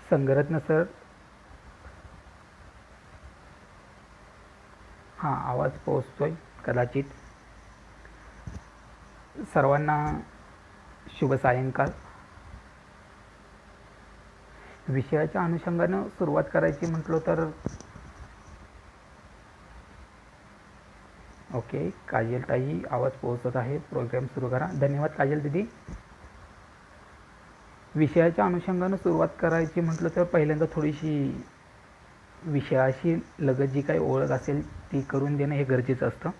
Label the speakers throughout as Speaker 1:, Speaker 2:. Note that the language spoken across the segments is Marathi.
Speaker 1: संगरत्न सर, हां आवाज पोहोचतोय कदाचित. सर्वांना शुभ सायंकाळ. विषयाच्या अनुषंगानं सुरुवात करायची म्हटलं तर ओके, काजलताई आवाज पोहोचत आहे, प्रोग्राम सुरू करा. धन्यवाद काजल दिदी. विषयाच्या अनुषंगानं सुरुवात करायची म्हटलं तर पहिल्यांदा थोडीशी विषयाशी लगत जी काही ओळख असेल ती करून देणं हे गरजेचं असतं.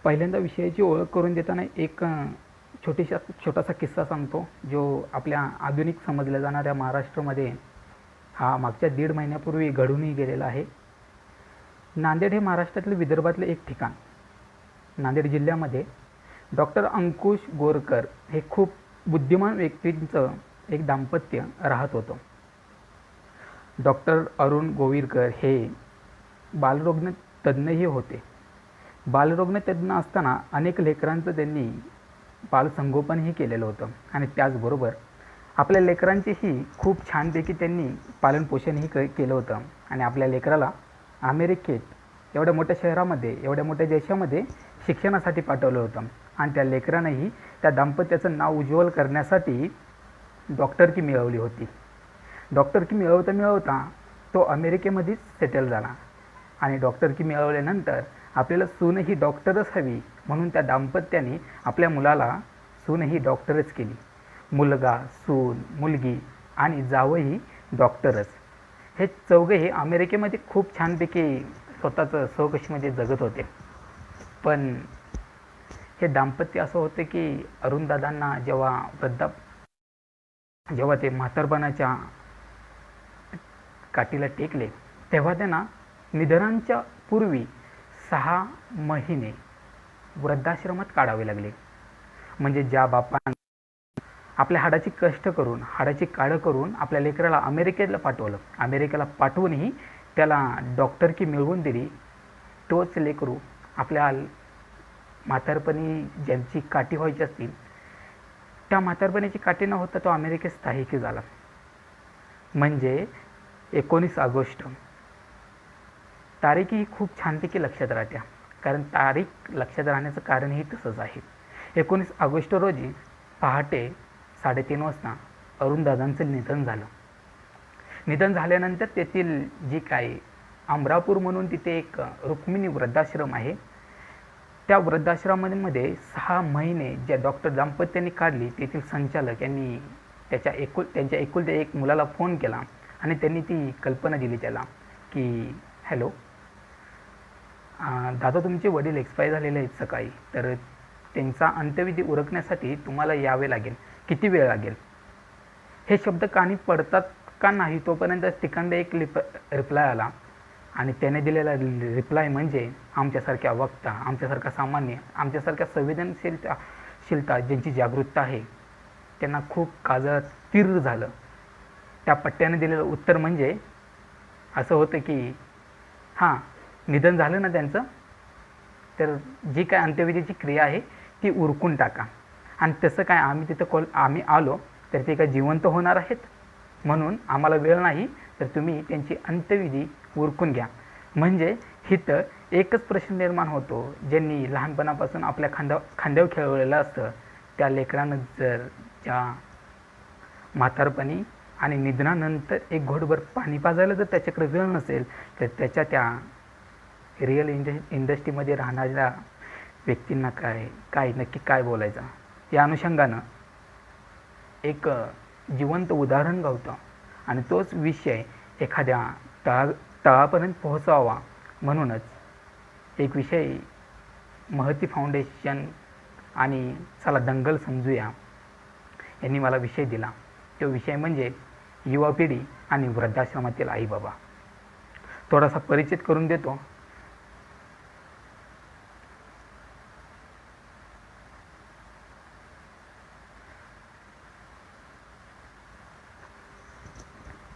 Speaker 1: पहिल्यांदा विषयाची ओळख करून देताना एक छोटासा किस्सा सांगतो, जो आपल्या आधुनिक समजल्या जाणाऱ्या महाराष्ट्रामध्ये हा मागच्या 1.5 महिन्यापूर्वी घडूनही गेलेला आहे. नांदेड हे महाराष्ट्रातील विदर्भातले एक ठिकाण. नांदेड जिल्ह्यामध्ये डॉक्टर अंकुश गोरकर हे खूप बुद्धिमान व्यक्तींचं एक दाम्पत्य राहत होतं. डॉक्टर अरुण गोविरकर हे बालरोग तज्ज्ञही होते. बालरोग तज्ज्ञ असताना अनेक लेकरांचं त्यांनी बालसंगोपनही केलेलं होतं आणि त्याचबरोबर आपल्या लेकरांचेही खूप छानपैकी त्यांनी पालनपोषणही केलं होतं आणि आपल्या लेकराला अमेरिकेत एवढ्या मोठ्या शहरामध्ये, एवढ्या मोठ्या देशामध्ये शिक्षणासाठी पाठवलं होतं आणि त्या लेकरानंही त्या दाम्पत्याचं नाव उज्ज्वल करण्यासाठी डॉक्टरकी मिळवली होती. डॉक्टरकी मिळवता तो अमेरिकेमध्येच सेटल झाला आणि डॉक्टरकी मिळवल्यानंतर आपल्याला सून ही डॉक्टरच हवी म्हणून त्या दाम्पत्याने आपल्या मुलाला सून ही डॉक्टरच केली. मुलगा, सून, मुलगी आणि जावंही डॉक्टरच. हे चौघेही अमेरिकेमध्ये खूप छानपैकी स्वतःचं स्वखुशीमध्ये जगत होते. पण हे दाम्पत्य असं होतं की अरुणदादांना जेव्हा ते म्हातारपणाच्या काठीला टेकले तेव्हा त्यांना निधनांच्या पूर्वी 6 महिने वृद्धाश्रमात काढावे लागले. म्हणजे ज्या बापाने आपल्या हाडाची कष्ट करून, हाडाची काढ करून आपल्या लेकराला अमेरिकेला पाठवलं, अमेरिकेला पाठवूनही त्याला डॉक्टरकी मिळवून दिली, तोच लेकरू आपल्या म्हातारपणी ज्यांची काठी व्हायची असतील त्या म्हातारपणाची काठी न होता तो अमेरिकेत स्थायिक झाला. म्हणजे 19 ऑगस्ट तारीख ही खूप छानपैकी लक्षात राहत्या, कारण तारीख लक्षात राहण्याचं कारणही तसंच आहे. 19 ऑगस्ट रोजी पहाटे 3:30 वाजता अरुणदादांचं निधन झालं. निधन झाल्यानंतर तेथील जी काही अमरापूर म्हणून तिथे एक रुक्मिणी वृद्धाश्रम आहे, त्या वृद्धाश्रमामध्ये 6 महिने ज्या डॉक्टर दाम्पत्यांनी काढली, तेथील संचालक यांनी त्यांच्या एकुलत्या एक मुलाला फोन केला आणि त्यांनी ती कल्पना दिली त्याला की हॅलो दादा, तुमचे वडील एक्सपायर झालेले आहेत सकाळी, तर त्यांचा अंत्यविधी उरकण्यासाठी तुम्हाला यावे लागेल, किती वेळ लागेल? हे शब्द कानी पडतात का नाही तोपर्यंत तिकडे एक रिप्लाय आला आणि त्याने दिलेला रिप्लाय म्हणजे आमच्यासारख्या वक्ता, आमच्यासारखा सामान्य, आमच्यासारख्या संवेदनशीलता ज्यांची जागरूकता आहे त्यांना खूप काळजात तीव्र झालं. त्या पट्ट्याने दिलेलं उत्तर म्हणजे असं होतं की हां, निधन झालं ना त्यांचं, तर जी काय अंत्यविधीची क्रिया आहे ती उरकून टाका. आणि तसं काय आम्ही आलो तर ते काय जिवंत होणार आहेत, म्हणून आम्हाला वेळ नाही, तर तुम्ही त्यांची अंत्यविधी उरकून घ्या. म्हणजे हिथं एकच प्रश्न निर्माण होतो, ज्यांनी लहानपणापासून आपल्या खांद्यावर खेळवलेलं असतं त्या लेकरानं जर त्या म्हातारपणी आणि निधनानंतर एक घोटभर पाणी पाजायला जर त्याच्याकडे वेळ नसेल, तर त्याच्या त्या रिअल इंडस्ट्रीमध्ये राहणाऱ्या व्यक्तींना नक्की काय बोलायचं. या अनुषंगानं एक जिवंत उदाहरण गावतं आणि तोच विषय एखाद्या तळापर्यंत पोहोचावा म्हणूनच एक विषय महती फाउंडेशन आणि चला दंगल समजूया यांनी मला विषय दिला. तो विषय म्हणजे युवा पिढी आणि वृद्धाश्रमातील आई बाबा. थोडासा परिचित करून देतो.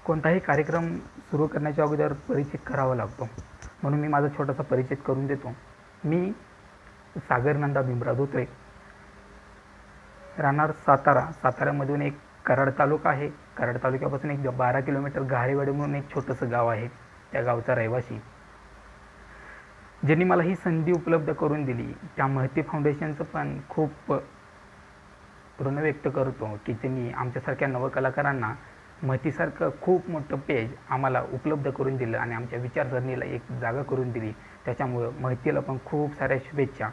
Speaker 1: कोणताही कार्यक्रम सुरू करण्याच्या अगोदर परिचित करावा लागतो, म्हणून मी माझा छोटासा परिचित करून देतो. मी सागर नंदा भीमराव धोत्रे, राहणार सातारा. साताऱ्यामधून एक कराड तालुका आहे. कराड तालुक्यापासून एक 12 किलोमीटर घारेवाडी म्हणून एक छोटंसं गाव आहे. त्या गावचा रहिवासी, ज्यांनी मला ही संधी उपलब्ध करून दिली, त्या महती फाउंडेशनचं पण खूप ऋण व्यक्त करतो की त्यांनी आमच्यासारख्या नवकलाकारांना महतीसारखं खूप मोठं पेज आम्हाला उपलब्ध करून दिलं आणि आमच्या विचारसरणीला एक जागा करून दिली. त्याच्यामुळं महतीला पण खूप साऱ्या शुभेच्छा.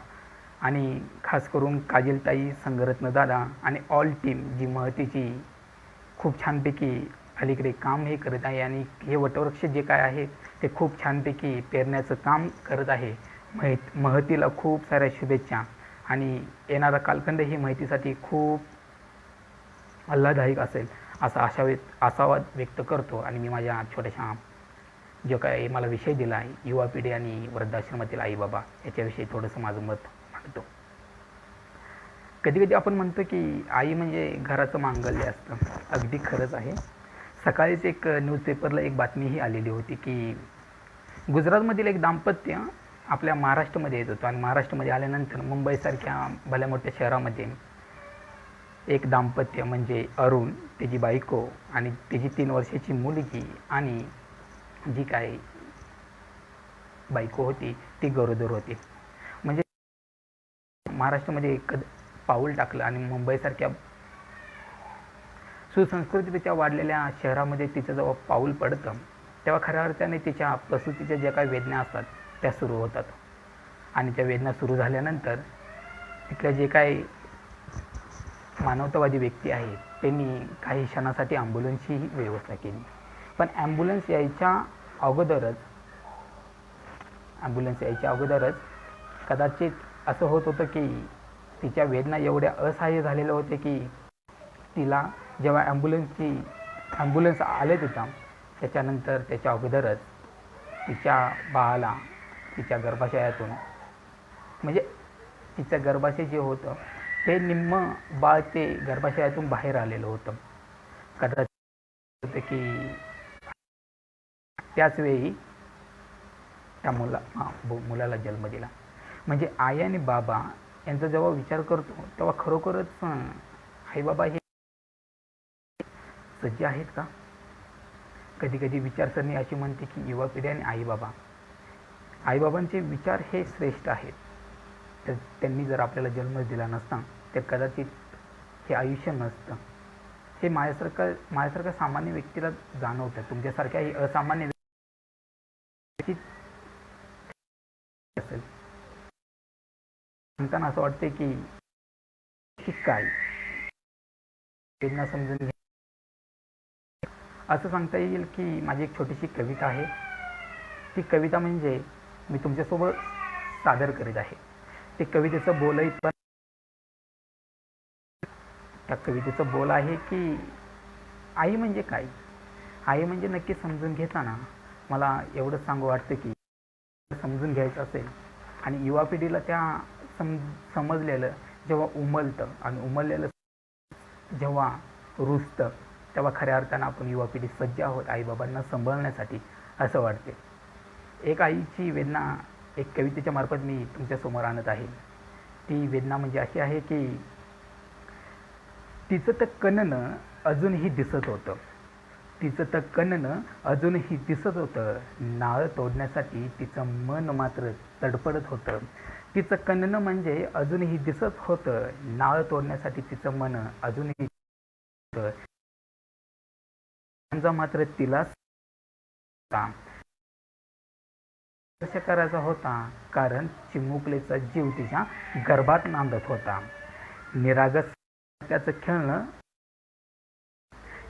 Speaker 1: आणि खास करून काजलताई, संगरत्न दादा आणि ऑल टीम जी महतीची खूप छानपैकी अलीकडे काम हे करत आहे आणि हे वटवृक्ष जे काय आहे ते खूप छानपैकी पेरण्याचं काम करत आहे. महतीला खूप साऱ्या शुभेच्छा आणि येणारा कालखंड ही माहितीसाठी खूप आल्हाददायक असेल असा आशावाद व्यक्त करतो. आणि मी माझ्या छोट्याशा जो काय मला विषय दिला आहे, युवा पिढी आणि वृद्धाश्रमातील आई बाबा, याच्याविषयी थोडंसं माझं मत मांडतो. कधी कधी आपण म्हणतो की आई म्हणजे घराचं मांगल्य असतं. अगदी खरंच आहे. सकाळीच एक न्यूजपेपरला एक बातमीही आलेली होती की गुजरातमधील एक दाम्पत्य आपल्या महाराष्ट्रामध्ये येत होतं आणि महाराष्ट्रामध्ये आल्यानंतर मुंबईसारख्या भल्या मोठ्या शहरामध्ये एक दाम्पत्य म्हणजे अरुण, त्याची बायको आणि त्याची 3 वर्षाची मुलगी आणि जी काय बायको होती ती गरोदर होती. म्हणजे महाराष्ट्रामध्ये एक पाऊल टाकलं आणि मुंबईसारख्या सुसंस्कृतरित्या वाढलेल्या शहरामध्ये तिचं जेव्हा पाऊल पडतं तेव्हा खऱ्या अर्थाने तिच्या प्रसूतीच्या ज्या काही वेदना असतात त्या सुरू होतात. आणि त्या वेदना सुरू झाल्यानंतर तिथल्या जे काही मानवतावादी व्यक्ती आहेत त्यांनी काही क्षणासाठी ॲम्ब्युलन्सचीही व्यवस्था केली. पण ॲम्ब्युलन्स यायच्या अगोदरच कदाचित असं होत होतं की तिच्या वेदना एवढ्या असह्य झालेल्या होत्या की तिला जेव्हा ॲम्ब्युलन्स आले तिथं त्याच्यानंतर त्याच्या अगोदरच तिच्या बाळाला तिच्या गर्भाशयातून, म्हणजे तिचं गर्भाशय जे होतं ते निम्म बाळ ते गर्भाशयातून बाहेर आलेलं होतं. कदाचित होतं की त्याच वेळी त्या मुलाला जन्म दिला. म्हणजे आई आणि बाबा यांचा जेव्हा विचार करतो तेव्हा खरोखरच आईबाबा हे सज्ज आहेत का? कधी कधी विचारसरणी अशी म्हणते की युवा पिढी आणि आईबाबांचे विचार हे श्रेष्ठ आहेत. तर त्यांनी जर आपल्याला जन्म दिला नसता तर कदाचित हे आयुष्य नसतं. हे माझ्यासारखं सामान्य व्यक्तीला जाणवतं. तुमच्यासारख्या ही असामान्य व्यक्ती असेल म्हणताना असं वाटते की काय त्यांना समजून घ्या. असं सांगता येईल की माझी एक छोटीशी कविता आहे. ती कविता म्हणजे मी तुमच्यासोबत सादर करीत आहे. ते कवितेचं बोलही पण त्या कवितेचं बोल आहे की आई म्हणजे काय. आई म्हणजे नक्की समजून घेताना मला एवढंच सांगू वाटतं की समजून घ्यायचं असेल आणि युवा पिढीला त्या समजलेलं जेव्हा उमलतं आणि उमललेलं जेव्हा रुजतं तेव्हा खऱ्या अर्थानं आपण युवा पिढी सज्ज आहोत आईबाबांना सांभाळण्यासाठी असं वाटते. एक आईची वेदना एक कवितेच्या मार्फत मी तुमच्यासमोर आणत आहे. ती वेदना म्हणजे अशी आहे की तिचं तर कणनं अजूनही दिसत होतं. नाळ तोडण्यासाठी तिचं मन मात्र तडफडत होतं. तिचं कणनं म्हणजे अजूनही दिसत होतं. नाळ तोडण्यासाठी तिचं मन अजूनही मात्र तिला करायचा होता कारण चिमुकलेचा जीव तिच्या गर्भात नांदत होता.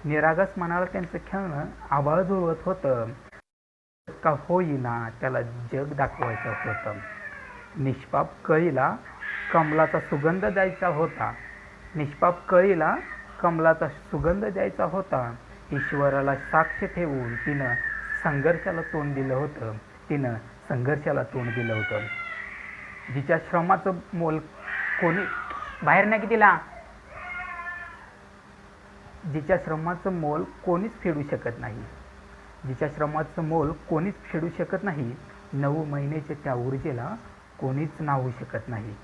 Speaker 1: निरागस मनाला त्यांचं खेळणं आभाळ जुळवत होतं. का होईना त्याला जग दाखवायचं होतं. निष्पाप कळीला कमलाचा सुगंध द्यायचा होता. ईश्वराला साक्ष ठेवून तिनं संघर्षाला तोंड दिलं होतं. जिच्या श्रमाचं मोल कोणी बाहेर नाही तिला जिच्या श्रमाचं मोल कोणीच फेडू शकत नाही. 9 महिन्याच्या त्या ऊर्जेला कोणीच नाहू शकत नाही.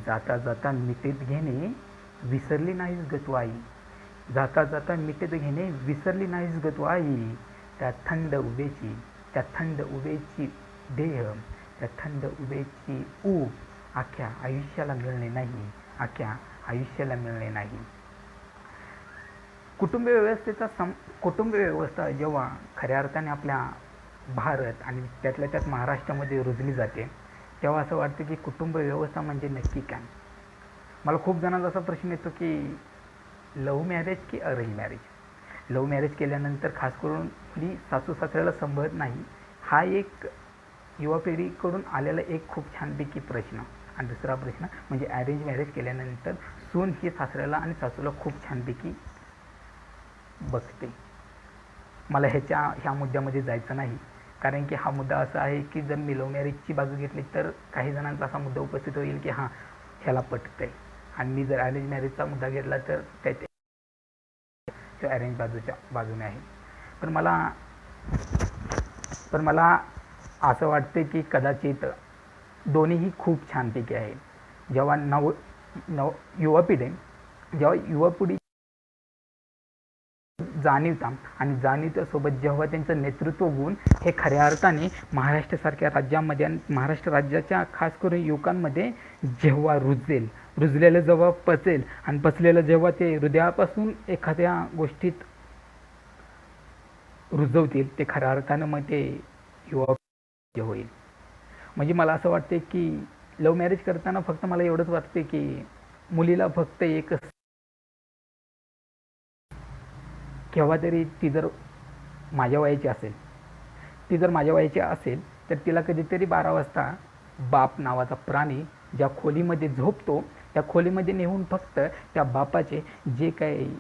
Speaker 1: जाता जाता मिठीत घेणे विसरली नाहीस ग तू आई. जाता जाता मिठीत घेणे विसरली नाहीस ग तू आई. त्या थंड उभेची, त्या थंड उभेची देह, त्या थंड उभेची ऊब अख्ख्या आयुष्याला मिळणे नाही, अख्ख्या आयुष्याला मिळणे नाही. कुटुंब व्यवस्था जेव्हा खऱ्या अर्थाने आपल्या भारत आणि त्यातल्या त्यात महाराष्ट्रामध्ये रुजली जाते, तेव्हा असं वाटतं की कुटुंब व्यवस्था म्हणजे नक्की काय. मला खूप जणांचा असा प्रश्न येतो की लव्ह मॅरेज की अरेंज मॅरेज. लव्ह मॅरेज केल्यानंतर खास करून मुली सासू सासऱ्याला संभळत नाही, हा एक युवा पिढीकडून आलेला एक खूप छानपैकी प्रश्न. आणि दुसरा प्रश्न म्हणजे अरेंज मॅरेज केल्यानंतर सून ही सासऱ्याला आणि सासूला खूप छानपैकी बघते. मला ह्या मुद्द्यामध्ये जायचं नाही, कारण की हा मुद्दा असा आहे की जर मी लव्ह मॅरेजची बाजू घेतली तर काही जणांचा असा मुद्दा उपस्थित होईल की हां ह्याला पटतं आहे, आणि मी जर अरेंज मॅरेजचा मुद्दा घेतला तर तो अरेंज बाजूने आहे. पण मला असं वाटते की कदाचित दोन्हीही खूप छानपैकी आहे. जेव्हा युवा पिढी जाणीवता आणि जाणीवतेसोबत जेव्हा त्यांचं नेतृत्व गुण हे खऱ्या अर्थाने महाराष्ट्रासारख्या राज्यामध्ये आणि महाराष्ट्र राज्याच्या खास करून युवकांमध्ये जेव्हा रुजलेलं जेव्हा पचेल आणि पचलेलं जेव्हा ते हृदयापासून एखाद्या गोष्टीत रुजवतील, ते खऱ्या अर्थानं मग ते युवा होईल. म्हणजे मला असं वाटते की लव्ह मॅरेज करताना फक्त मला एवढंच वाटते की मुलीला फक्त एक केव्हा तरी ती जर माझ्या वयाची असेल तर तिला कधीतरी 12 वाजता बाप नावाचा प्राणी ज्या खोलीमध्ये झोपतो त्या खोलीमध्ये नेऊन फक्त त्या बापाचे जे काही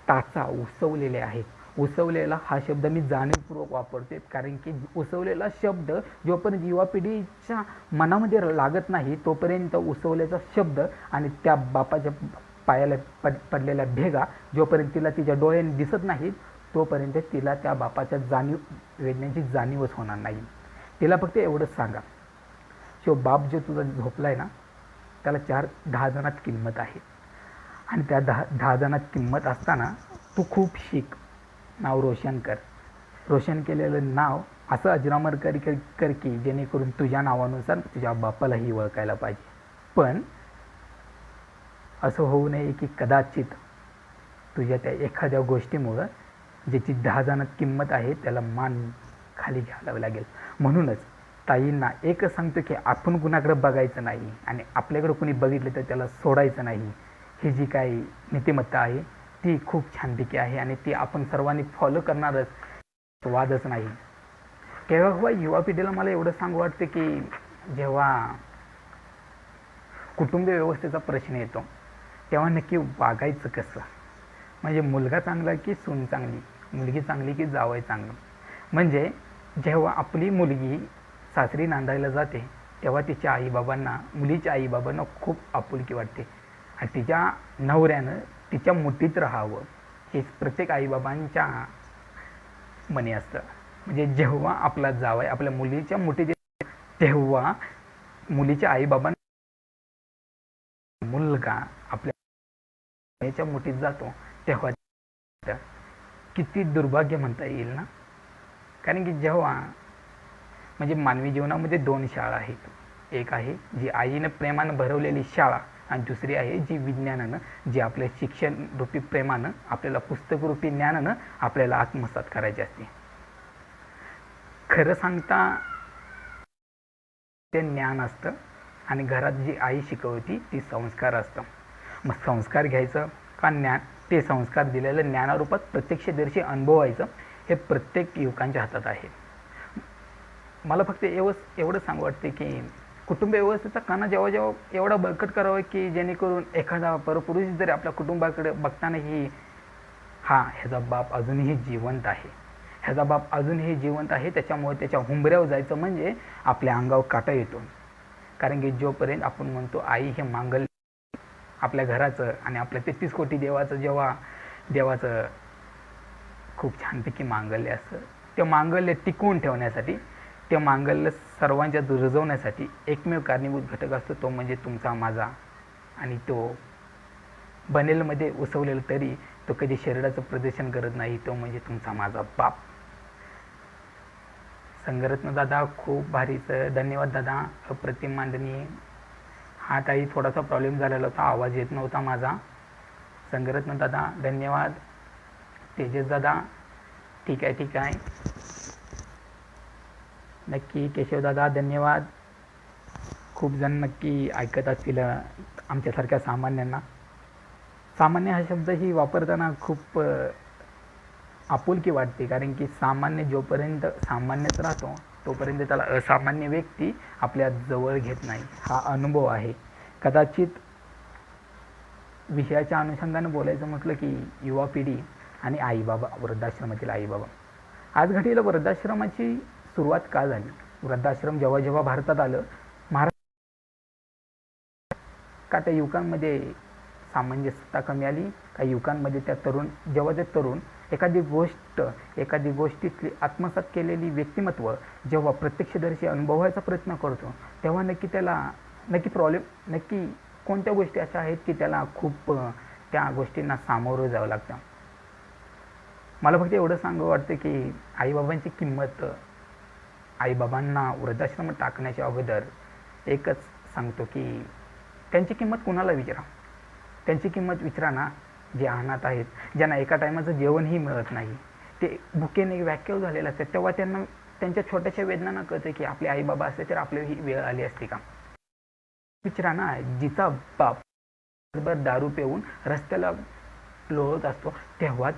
Speaker 1: टाचा उसवलेले आहेत, उसवलेला हा शब्द मी जाणीवपूर्वक वापरते, कारण की उसवलेला शब्द जोपर्यंत युवा पिढीच्या मनामध्ये लागत नाही तोपर्यंत उसवल्याचा शब्द आणि त्या बापाच्या पायाला पडलेल्या भेगा जोपर्यंत तिला तिच्या डोळ्याने दिसत नाहीत तोपर्यंत तिला त्या बापाच्या वेदनेची जाणीवच होणार नाही. तिला फक्त एवढंच सांगा, बाप जो तुझा झोपलाय ना त्याला 10 जणात किंमत आहे, आणि त्या 10 जणात किंमत असताना तू खूप शिक, नाव रोशन केलेलं नाव असं अजरामर कर की जेणेकरून तुझ्या नावानुसार तुझ्या बापालाही ओळखायला पाहिजे. पण असं होऊ नये की कदाचित तुझ्या त्या एखाद्या गोष्टीमुळं ज्याची 10 जणात किंमत आहे त्याला मान खाली घालावं लागेल. म्हणूनच ताईंना एकच सांगतो की आपण कुणाकडे बघायचं नाही आणि आपल्याकडे कुणी बघितलं तर त्याला सोडायचं नाही. ही जी काही नीतिमत्ता आहे ती खूप छानपैकी आहे आणि ती आपण सर्वांनी फॉलो करणारच, वादच नाही. केव्हा युवा पिढीला मला एवढं सांगू वाटतं की जेव्हा कुटुंब व्यवस्थेचा प्रश्न येतो तेव्हा नक्की वागायचं कसं. म्हणजे मुलगा चांगला की सून चांगली, मुलगी चांगली की जावई चांगलं. म्हणजे जेव्हा आपली मुलगी सासरी नांदायला जाते तेव्हा तिच्या मुलीच्या आईबाबांना खूप आपुलकी वाटते आणि तिच्या नवऱ्यानं तिच्या मुठीत राहावं हे प्रत्येक आईबाबांच्या मनी असतं. म्हणजे जेव्हा आपला जावई आपल्या मुलीच्या मुठीत तेव्हा मुलीच्या आईबाबांना मुलगा आपल्या मुठीत जातो तेव्हा किती दुर्भाग्य म्हणता येईल ना. कारण की जेव्हा म्हणजे मानवी जीवनामध्ये 2 शाळा आहेत, एक आहे जी आईनं प्रेमानं भरवलेली शाळा आणि दुसरी आहे जी विज्ञानानं, जे आपल्या शिक्षण रूपी प्रेमानं आपल्याला पुस्तकरूपी ज्ञानानं आपल्याला आत्मसात करायचे असते. खरं सांगता ते ज्ञान असतं आणि घरात जी आई शिकवती ती संस्कार असतं. मग संस्कार घ्यायचं का ज्ञान, ते संस्कार दिलेलं ज्ञानारूपात प्रत्यक्षदर्शी अनुभवायचं हे प्रत्येक युवकांच्या हातात आहे. मला फक्त एवढं सांगू वाटते की कुटुंब व्यवस्थेचा कणा जेव्हा एवढा बळकट करावा की जेणेकरून एखादा परपुरुष जरी आपल्या कुटुंबाकडे बघतानाही ह्याचा बाप अजूनही जिवंत आहे, त्याच्यामुळे त्याच्या हुंबऱ्यावर जायचं म्हणजे आपल्या अंगावर काटा येतो. कारण की जोपर्यंत आपण म्हणतो आई हे मांगल्य आपल्या घराचं आणि आपल्या 33 कोटी देवाचं खूप छानपैकी मांगल्य असतं. ते मांगल्य टिकवून ठेवण्यासाठी, ते मांगल्य सर्वांच्यात रुजवण्यासाठी एकमेव कारणीभूत घटक असतो तो म्हणजे तुमचा माझा आणि तो बनेलमध्ये उसवलेलं तरी तो कधी शरीराचं प्रदर्शन करत नाही, तो म्हणजे तुमचा माझा बाप. संगरत्न दादा खूप भारीच, धन्यवाद दादा, अप्रतिम मांडणी. हा ताई थोडासा प्रॉब्लेम झालेला होता, आवाज येत नव्हता माझा. संगरत्न दादा धन्यवाद. तेजस दादा ठीक आहे. नक्की केशवदादा धन्यवाद. खूप जण नक्की ऐकत असतील आमच्यासारख्या सामान्यांना. सामान्य हा शब्द ही वापरताना खूप आपुलकी वाटते, कारण की सामान्य जोपर्यंत सामान्यच राहतो तोपर्यंत त्याला असामान्य व्यक्ती आपल्या जवळ घेत नाही, हा अनुभव आहे. कदाचित विषयाच्या अनुषंगाने बोलायचं म्हटलं की युवा पिढी आणि आईबाबा, वृद्धाश्रमातील आईबाबा. आज घडीला वृद्धाश्रमाची सुरुवात का झाली? वृद्धाश्रम जेव्हा जेव्हा भारतात आलं, का त्या युवकांमध्ये सामंजस्यता कमी आली? काही युवकांमध्ये जेव्हा ते तरुण एखादी गोष्टीतली आत्मसात केलेली व्यक्तिमत्व जेव्हा प्रत्यक्षदर्शी अनुभवायचा प्रयत्न करतो, तेव्हा नक्की कोणत्या गोष्टी अशा आहेत की त्याला खूप त्या गोष्टींना सामोरं जावं लागतं. मला फक्त एवढं सांगू वाटतं की आईबाबांची किंमत, आईबाबांना वृद्धाश्रमात टाकण्याच्या अगोदर एकच सांगतो की त्यांची किंमत कुणाला विचारा. त्यांची किंमत विचारा ना, जे अनाथ आहेत, ज्यांना एका टायमाचं जेवणही मिळत नाही, ते भुकेने व्याकुळ झालेले असतात, तेव्हा त्यांना त्यांच्या छोट्याशा वेदनांना कळतं की आपले आईबाबा असते तर आपली ही वेळ आली असती का. विचारा ना, जिचा बाप दारू पिऊन रस्त्याला लोळत असतो, तेव्हा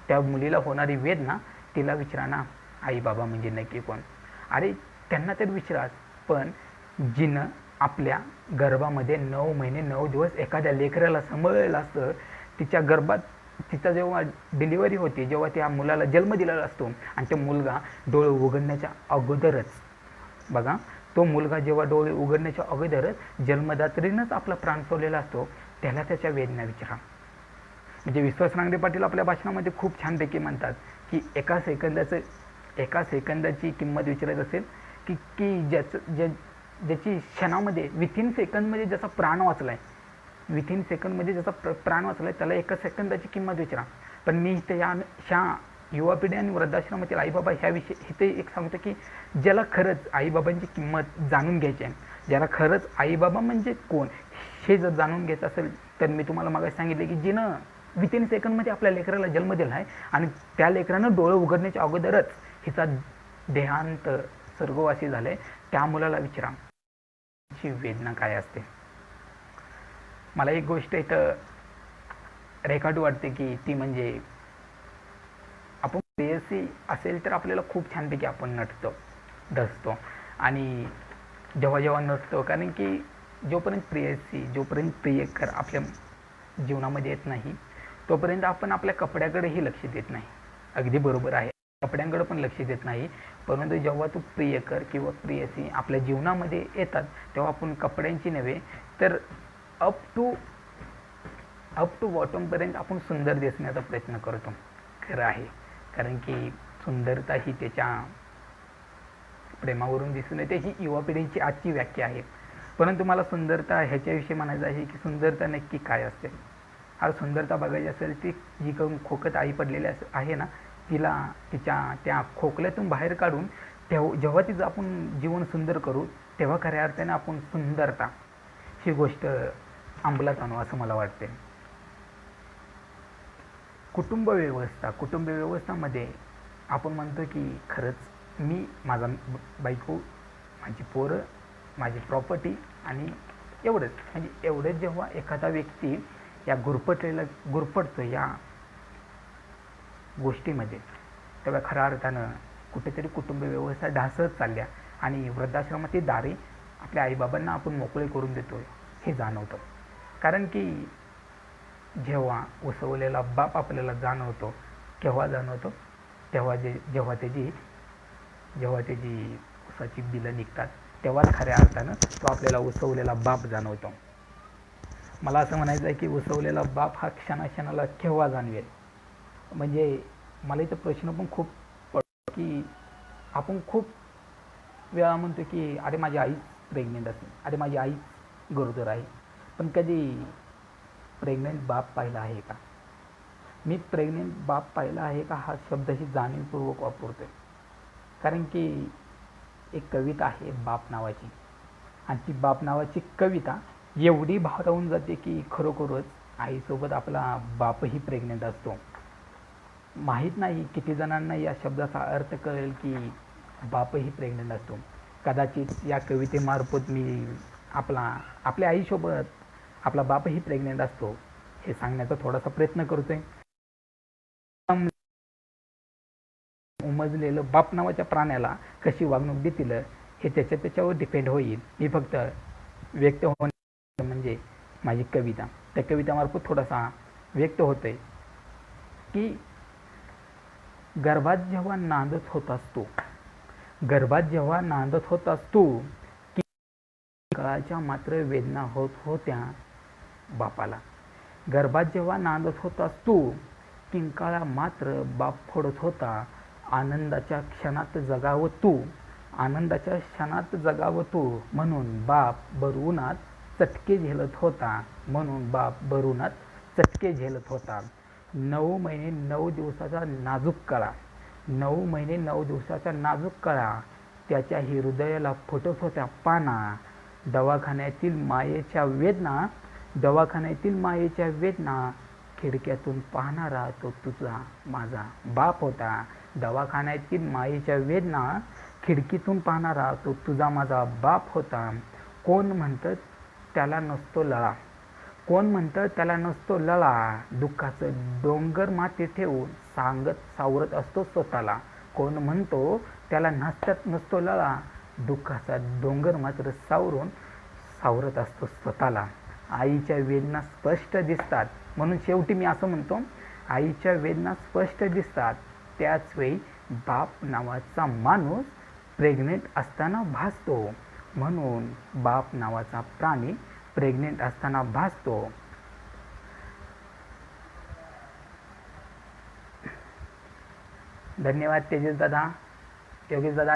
Speaker 1: त्या मुलीला होणारी वेदना तिला विचारा ना, आई बाबा म्हणजे नक्की कोण. अरे त्यांना तर विचाराच, पण जिनं आपल्या गर्भामध्ये 9 महिने 9 दिवस एखाद्या लेकराला सांभाळलेलं असतं, तिच्या गर्भात तिचा जेव्हा डिलिव्हरी होते, जेव्हा त्या मुलाला जन्म दिलेला असतो आणि तो मुलगा डोळे उघडण्याच्या अगोदरच, बघा, तो मुलगा जेव्हा डोळे उघडण्याच्या अगोदरच जन्मदात्रीनंच आपला प्राण सोडलेला असतो, त्याला त्याच्या वेदना विचारा. म्हणजे विश्वास रांगडे पाटील आपल्या भाषणामध्ये खूप छानपैकी म्हणतात की एका सेकंदाची किंमत विचारायची असेल की ज्याची क्षणामध्ये विथिन सेकंदमध्ये ज्याचा प्राण वाचलाय, त्याला एका सेकंदाची किंमत विचारा. पण मी इथे ह्या युवा पिढी आणि वृद्धाश्रमातील आईबाबा ह्याविषयी इथे एक सांगतो की ज्याला खरंच आईबाबांची किंमत जाणून घ्यायची आहे, ज्याला खरंच आईबाबा म्हणजे कोण हे जर जाणून घ्यायचं असेल, तर मी तुम्हाला मागे सांगितले की जिनं विथिन सेकंडमध्ये आपल्या लेकराला जन्म दिला आहे आणि त्या लेकरानं डोळे उघडण्याच्या अगोदरच हिचा देहांत स्वर्गवासी झाले, त्या मुलाला विचारा ची वेदना काय असते. मला एक गोष्ट इथं रेखाटू वाटते की ती म्हणजे आपण प्रेयसी असेल तर आपल्याला खूप छानपैकी आपण नटतो, डसतो, आणि जेव्हा नसतो, कारण की जोपर्यंत प्रियकर आपल्या जीवनामध्ये येत नाही तोपर्यंत आपण आपल्या कपड्याकडेही लक्ष देत नाही. अगदी बरोबर आहे, कपड्यांकडे पण लक्ष देत नाही, परंतु जेव्हा तू प्रियकर किंवा प्रियसी आपल्या जीवनामध्ये येतात तेव्हा आपण कपड्यांची नव्हे तर अप टू बॉटमपर्यंत आपण सुंदर दिसण्याचा प्रयत्न करतो. खरं आहे, कारण की सुंदरता ही त्याच्या प्रेमावरून दिसून येते, ही युवा पिढीची आजची व्याख्या आहे. परंतु मला सुंदरता ह्याच्याविषयी म्हणायचं आहे की सुंदरता नक्की काय असते. हा सुंदरता बघायची असेल ती जी काही खोकत आई पडलेली आहे ना, तिला तिच्या त्या खोकल्यातून बाहेर काढून जेव्हा तिचं आपण जीवन सुंदर करू, तेव्हा खऱ्या अर्थाने आपण सुंदरता ही गोष्ट अंमलात आणू असं मला वाटते. कुटुंब व्यवस्थामध्ये आपण म्हणतो की खरंच मी, माझा बायको, माझी पोरं, माझी प्रॉपर्टी आणि एवढंच, म्हणजे एवढंच जेव्हा एखादा व्यक्ती या गुरफटतो या गोष्टीमध्ये, तेव्हा खऱ्या अर्थानं कुठेतरी कुटुंब व्यवस्था ढासळत चालल्या आणि वृद्धाश्रमातील दारे आपल्या आईबाबांना आपण मोकळे करून देतो हे जाणवतं. कारण की जेव्हा उसवलेला बाप आपल्याला जाणवतो, केव्हा जाणवतो, जेव्हा त्याची उसाची बिलं निघतात, तेव्हाच खऱ्या अर्थानं तो आपल्याला उसवलेला बाप जाणवतो. मला असं म्हणायचं आहे की उसवलेला बाप हा क्षणाला केव्हा जाणवेल. म्हणजे मला इथं प्रश्न पण खूप पडतो की आपण खूप वेळा म्हणतो की अरे माझी आई प्रेग्नेंट असेल, अरे माझी आई गरोदर आहे, पण कधी प्रेग्नेंट बाप पाहिला आहे का? मी प्रेग्नेंट बाप पाहिला आहे का हा शब्द ही जाणीवपूर्वक वापरतोय, कारण की एक कविता आहे बाप नावाची, आणि ती बाप नावाची कविता एवढी भारावून जाते की खरोखरच आईसोबत आपला बापही प्रेग्नेंट असतो. माहीत नाही किती जणांना या शब्दाचा अर्थ कळेल की बापही प्रेग्नेंट असतो. कदाचित या कवितेमार्फत मी आपल्या आईसोबत आपला बापही प्रेग्नेंट असतो हे सांगण्याचा थोडासा प्रयत्न करतोय. उमजलेलं बाप नावाच्या प्राण्याला कशी वागणूक देतील हे त्याच्यावर डिपेंड होईल. मी फक्त व्यक्त होणे म्हणजे माझी कविता, त्या कवितामार्फत थोडासा व्यक्त होतोय की गर्भात जेव्हा नांदत होत असतो की काळाच्या मात्र वेदना होत होत्या बापाला. गर्भात जेव्हा नांदत होत असतो किंकाळा मात्र बाप फोडत होता. आनंदाच्या क्षणात जगावं तू म्हणून बाप बरुनात चटके झेलत होता. 9 महिने 9 दिवसाचा नाजूक कळा त्याच्या हृदयाला फुटत होत्या पाना. दवाखान्यातील मायेच्या वेदना खिडक्यातून पाहणारा तो तुझा माझा बाप होता. दवाखान्यातील मायेच्या वेदना खिडकीतून पाहणारा तो तुझा माझा बाप होता. कोण म्हणतं त्याला नसतो लळा. दुःखाचं डोंगर माती ठेवून सावरत असतो स्वतःला. कोण म्हणतो त्याला नसतो लळा. दुःखाचा डोंगर मात्र सावरत असतो स्वतःला. आईच्या वेदना स्पष्ट दिसतात, म्हणून शेवटी मी असं म्हणतो, आईच्या वेदना स्पष्ट दिसतात. त्याचवेळी बाप नावाचा माणूस प्रेग्नेंट असताना भासतो, म्हणून बाप नावाचा प्राणी प्रेग्नेंट असताना भासतो. धन्यवाद तेजस दादा, योगेश दादा,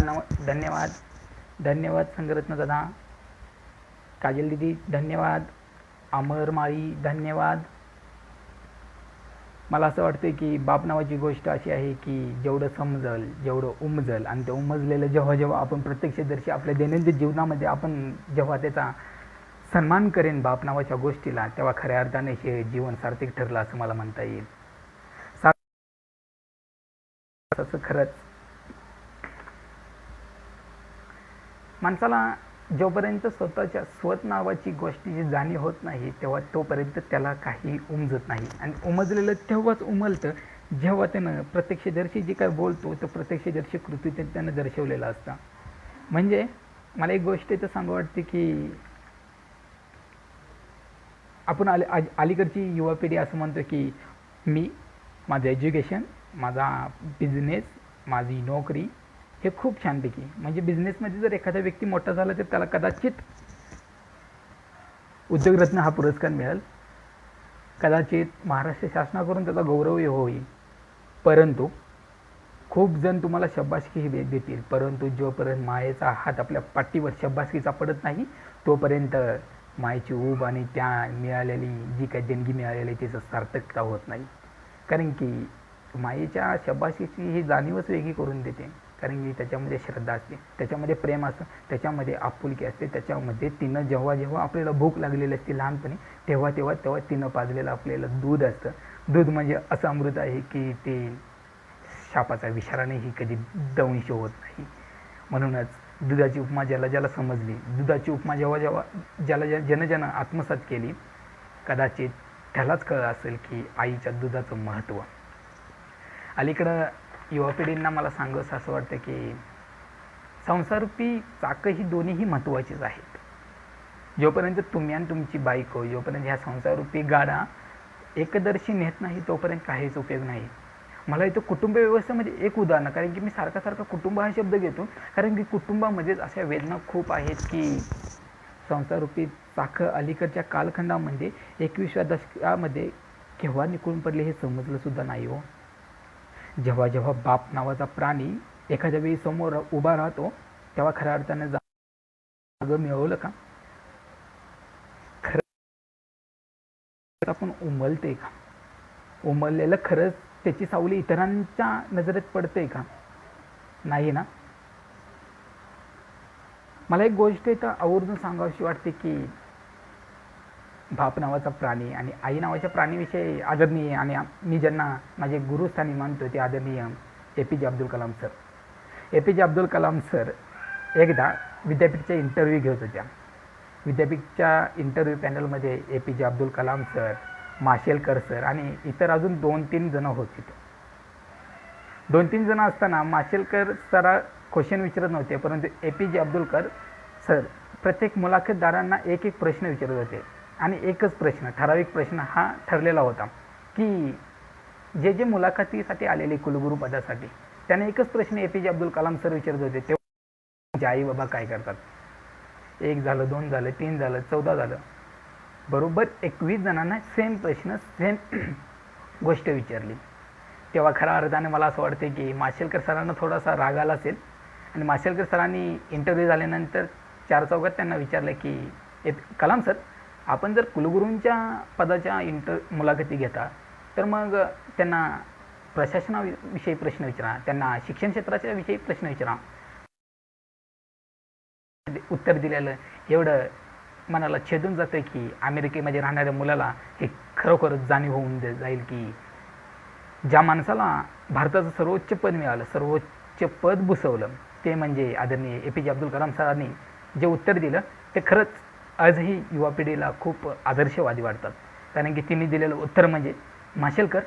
Speaker 1: धन्यवाद संगरत्न दादा, काजल दीदी धन्यवाद, अमर माळी धन्यवाद. मला असं वाटतं की बाप नावाची गोष्ट अशी आहे की जेवढं समजल, जेवढं उमजल, आणि ते उमजलेलं जेव्हा आपण प्रत्यक्षदर्शी आपल्या दैनंदिन जीवनामध्ये आपण जेव्हा त्याचा सन्मान करेन बाप नावाच्या गोष्टीला, तेव्हा खऱ्या अर्थाने हे जीवन सार्थक ठरलं असं मला म्हणता येईल. असं खरंच माणसाला जोपर्यंत स्वतःच्या स्वत नावाची गोष्टीची जाणीव होत नाही तेव्हा तोपर्यंत त्याला काही उमजत नाही. आणि उमजलेलं तेव्हाच उमलतं जेव्हा त्यानं प्रत्यक्षदर्शी जे काय बोलतो तर प्रत्यक्षदर्शी कृती त्यानं दर्शवलेलं असतं. म्हणजे मला एक गोष्ट इथं सांगू वाटते की आपण अलीकडची युवा पिढी असं म्हणतो की मी, माझं एज्युकेशन, माझा बिझनेस, माझी नोकरी हे खूप छानपैकी, म्हणजे बिझनेसमध्ये जर एखादा व्यक्ती मोठा झाला तर त्याला कदाचित उद्योगरत्न हा पुरस्कार मिळेल, कदाचित महाराष्ट्र शासनाकडून त्याचा गौरवही होईल. परंतु खूप जण तुम्हाला शब्बासकी देतील, परंतु जोपर्यंत मायेचा हात आपल्या पाठीवर शब्बासकीचा पडत नाही तोपर्यंत मायेची ऊब आणि त्या मिळालेली जी काही देणगी मिळालेली त्याचं सार्थकता होत नाही. कारण की मायेच्या शब्बासकीची ही जाणीवच वेगळी करून देते. कारण की त्याच्यामध्ये श्रद्धा असते, त्याच्यामध्ये प्रेम असतं, त्याच्यामध्ये आपुलकी असते, त्याच्यामध्ये तिनं जेव्हा आपल्याला भूक लागलेली असते लहानपणी तेव्हा तिनं पाजलेलं आपल्याला दूध असतं. दूध म्हणजे असं अमृत आहे की ते शापाचा विचारानेही कधी दंश होत नाही. म्हणूनच दुधाची उपमा ज्याला समजली, दुधाची उपमा जेव्हा ज्यानं आत्मसात केली, कदाचित त्यालाच कळलं असेल की आईच्या दुधाचं महत्त्व. अलीकडं युवा पिढींना मला सांगावंसं असं वाटतं की संसारूपी चाकं ही दोन्हीही महत्त्वाचीच आहेत. जोपर्यंत तुम्ही आणि तुमची बायको, जोपर्यंत ह्या संसारूपी गाडा एकदर्शी नेत नाही तोपर्यंत काहीच उपयोग नाही. मला इथं कुटुंब व्यवस्थेमध्ये एक उदाहरण, कारण की मी सारखा कुटुंब हा शब्द घेतो, कारण की कुटुंबामध्येच अशा वेदना खूप आहेत की संसारूपी चाकं अलीकडच्या कालखंडामध्ये 21व्या दशकामध्ये केव्हा निघून पडले हे समजलं सुद्धा नाही हो. जेव्हा बाप नावाचा प्राणी एखाद्या वेळी समोर उभा राहतो तेव्हा खऱ्या अर्थाने जागं मिळवलं का? आपण उमलते का? उमललेलं खरंच त्याची सावली इतरांच्या नजरेत पडते का? नाही ना. मला एक गोष्ट इथं आवर्जून सांगावीशी वाटते की बाप नावाचा प्राणी आणि आई नावाच्या प्राणीविषयी आदरणीय आणि मी ज्यांना माझे गुरुस्थानी मानतो ते आदरणीय APJ Abdul Kalam sir. APJ Abdul Kalam sir एकदा विद्यापीठच्या इंटरव्ह्यू घेत होत्या. विद्यापीठच्या इंटरव्ह्यू पॅनलमध्ये APJ Abdul Kalam sir, Mashelkar sir आणि इतर अजून 2-3 जण होते. 2-3 जण असताना माशेलकर सर क्वेश्चन विचारत नव्हते, परंतु APJ अब्दुल सर प्रत्येक मुलाखतदारांना एक एक प्रश्न विचारत होते. आणि एकच प्रश्न, ठराविक प्रश्न हा ठरलेला होता की जे मुलाखतीसाठी आलेले कुलगुरू पदासाठी त्याने एकच प्रश्न APJ अब्दुल कलाम सर विचारत होते, तेव्हा आई बाबा काय करतात. 1 झालं, 2 झालं, 3 झालं, 14 झालं, बरोबर 21 जणांना सेम प्रश्न, सेम गोष्ट विचारली. तेव्हा खऱ्या अर्थाने मला असं वाटते की माशेलकर सरांना थोडासा राग आला असेल आणि माशेलकर सरांनी इंटरव्ह्यू झाल्यानंतर 4 चौघात त्यांना विचारलं की कलाम सर, आपण जर कुलगुरूंच्या पदाच्या मुलाखती घेता तर मग त्यांना प्रशासनाविषयी प्रश्न विचारा, त्यांना शिक्षण क्षेत्राच्या विषयी प्रश्न विचारा. उत्तर दिलेलं एवढं मनाला छेदून जातं की अमेरिकेमध्ये राहणाऱ्या मुलाला हे खरोखरच जाणीव होऊन जाईल की ज्या माणसाला भारताचं सर्वोच्च पद मिळालं, सर्वोच्च पद भूषवलं, ते म्हणजे आदरणीय APJ अब्दुल कलाम सरांनी जे उत्तर दिलं ते खरंच आजही युवा पिढीला खूप आदर्शवादी वाटतात. कारण की तिने दिलेलं उत्तर म्हणजे, माशेलकर,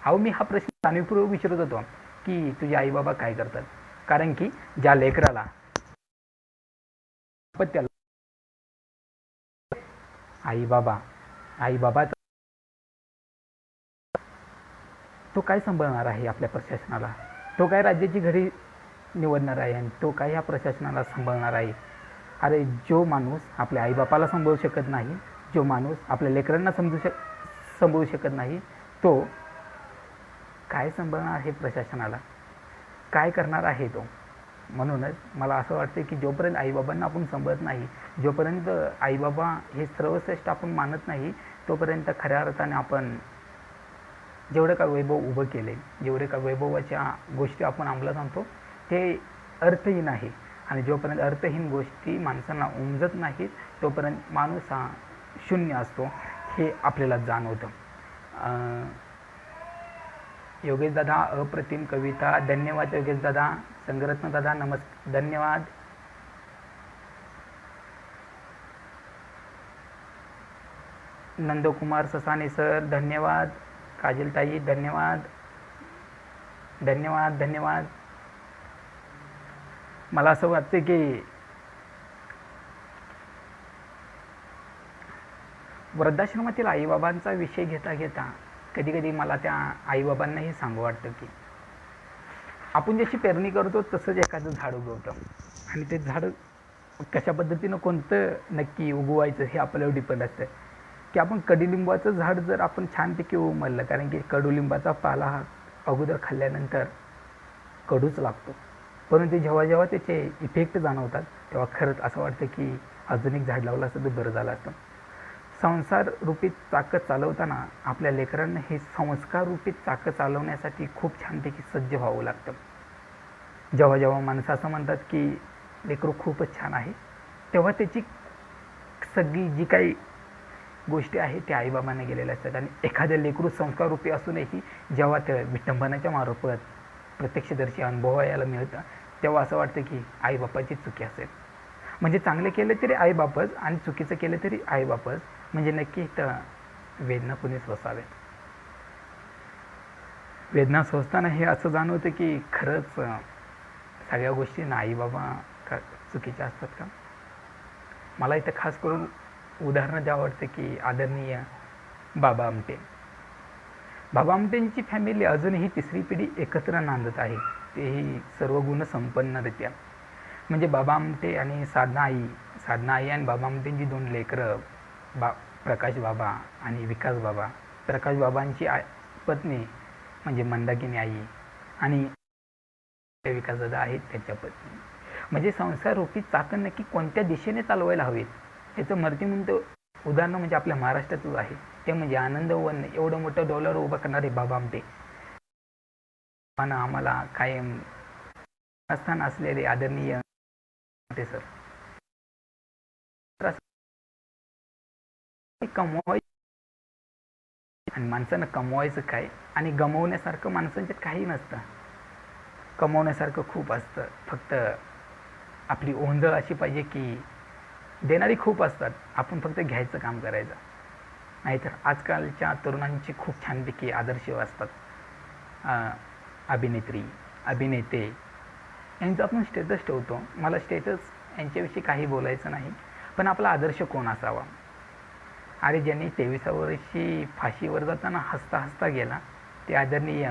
Speaker 1: अहो मी हा प्रश्न जाणीवपूर्वक विचारत होतो की तुझे आई बाबा काय करतात. कारण की ज्या लेकराला आई बाबा तो काय सांभाळणार आहे आपल्या प्रशासनाला, तो काय राज्याची घडी निवडणार आहे आणि तो काय ह्या प्रशासनाला सांभाळणार आहे. अरे जो माणूस आपल्या आईबापाला सांभाळू शकत नाही, जो माणूस आपल्या लेकरांना सांभाळू शकत नाही, तो काय सांभाळणार आहे प्रशासनाला, काय करणार आहे तो. म्हणूनच मला असं वाटते की जोपर्यंत आईबाबांना आपण सांभाळत नाही, जोपर्यंत आईबाबा हे सर्वश्रेष्ठ आपण मानत नाही, तोपर्यंत खऱ्या अर्थाने आपण जेवढे का वैभव उभं केले, जेवढे का वैभवाच्या गोष्टी आपण अंमलात आणतो ते अर्थहीन आहे. आणि जोपर्यंत अर्थहीन गोष्टी माणसांना उमजत नाहीत तोपर्यंत माणूस हा शून्य असतो हे आपल्याला जाणवतं. योगेश दादा अप्रतिम कविता, धन्यवाद योगेश दादा. संगरत्न दादा धन्यवाद. नंदकुमार ससाने सर धन्यवाद. काजलताई धन्यवाद. धन्यवाद धन्यवाद. मला असं वाटतं की वृद्धाश्रमातील आईबाबांचा विषय घेता घेता कधी कधी मला त्या आईबाबांनाही सांगू वाटतं की आपण जशी पेरणी करतो तसंच एखादं झाड उगवतं आणि ते झाड कशा पद्धतीनं कोणतं नक्की उगवायचं हे आपल्यावर डिपेंड असतं. की आपण कडुलिंबाचं झाड जर आपण छानपैकी उमललं, कारण की कडुलिंबाचा पाला हा अगोदर खाल्ल्यानंतर कडूच लागतो, परंतु जेव्हा जेव्हा त्याचे इफेक्ट जाणवतात तेव्हा खरंच असं वाटतं की अजून एक झाड लावलं असतं तर बरं झालं असतं. संसार रूपी चाकं चालवताना आपल्या लेकरांना हे संस्कार रूपी चाकं चालवण्यासाठी खूप छानपैकी सज्ज व्हावं लागतं. जेव्हा जेव्हा माणसं असं म्हणतात की लेकरू खूपच छान आहे, तेव्हा त्याची सगळी जी काही गोष्टी आहेत त्या आईबाबांना गेलेल्या असतात. आणि एखाद्या लेकरू संस्काररूपी असूनही जेव्हा त्या विटंबनाच्या मार्फत प्रत्यक्षदर्शी अनुभवायला मिळतं तेव्हा असं वाटतं की आईबापाची चुकी असेल. म्हणजे चांगले केले तरी आईबापच आणि चुकीचं केलं तरी आईबापच, म्हणजे नक्की तर वेदना कुणी सोसावेत. वेदना सोसताना हे असं जाणवतं की खरंच सगळ्या गोष्टींना आईबाबा का चुकीच्या असतात का. मला इथं खास करून उदाहरणं द्यावं वाटतं की आदरणीय बाबा आमटे. बाबा आमटेंची फॅमिली अजूनही 3री पिढी एकत्र नांदत आहे, तेही सर्व गुण संपन्नरित्या. म्हणजे बाबा आमटे आणि साधना आई आणि बाबा आमटेंची 2 लेकरं, प्रकाश बाबा आणि विकास बाबा. प्रकाश बाबांची पत्नी म्हणजे मंदाकिनी आई आणि विकास दादा आहेत त्याच्या पत्नी. म्हणजे संसार रूपी चाकं नक्की कोणत्या दिशेने चालवायला हवेत याचं मर्ती म्हणतो उदाहरण म्हणजे आपल्या महाराष्ट्रातच आहे, ते म्हणजे आनंदवन. एवढं मोठं डॉलर उभं करणारे बाबा आमटे आम्हाला कायम असताना असलेले आदरणीय सर. कमवायचं आणि माणसानं कमवायचं काय आणि गमवण्यासारखं माणसांच्यात काही नसतं. कमवण्यासारखं खूप असतं, फक्त आपली ओंजळ अशी पाहिजे की देणारी खूप असतात, आपण फक्त घ्यायचं काम करायचं. नाहीतर आजकालच्या तरुणांची खूप छानपैकी आदर्श असतात. अभिनेत्री, अभिनेते यांचा आपण स्टेटस ठेवतो. मला स्टेटस यांच्याविषयी काही बोलायचं नाही, पण आपला आदर्श कोण असावा. अरे ज्यांनी 23व्या वर्षी फाशीवर जाताना हसता हसता गेला ते आदरणीय,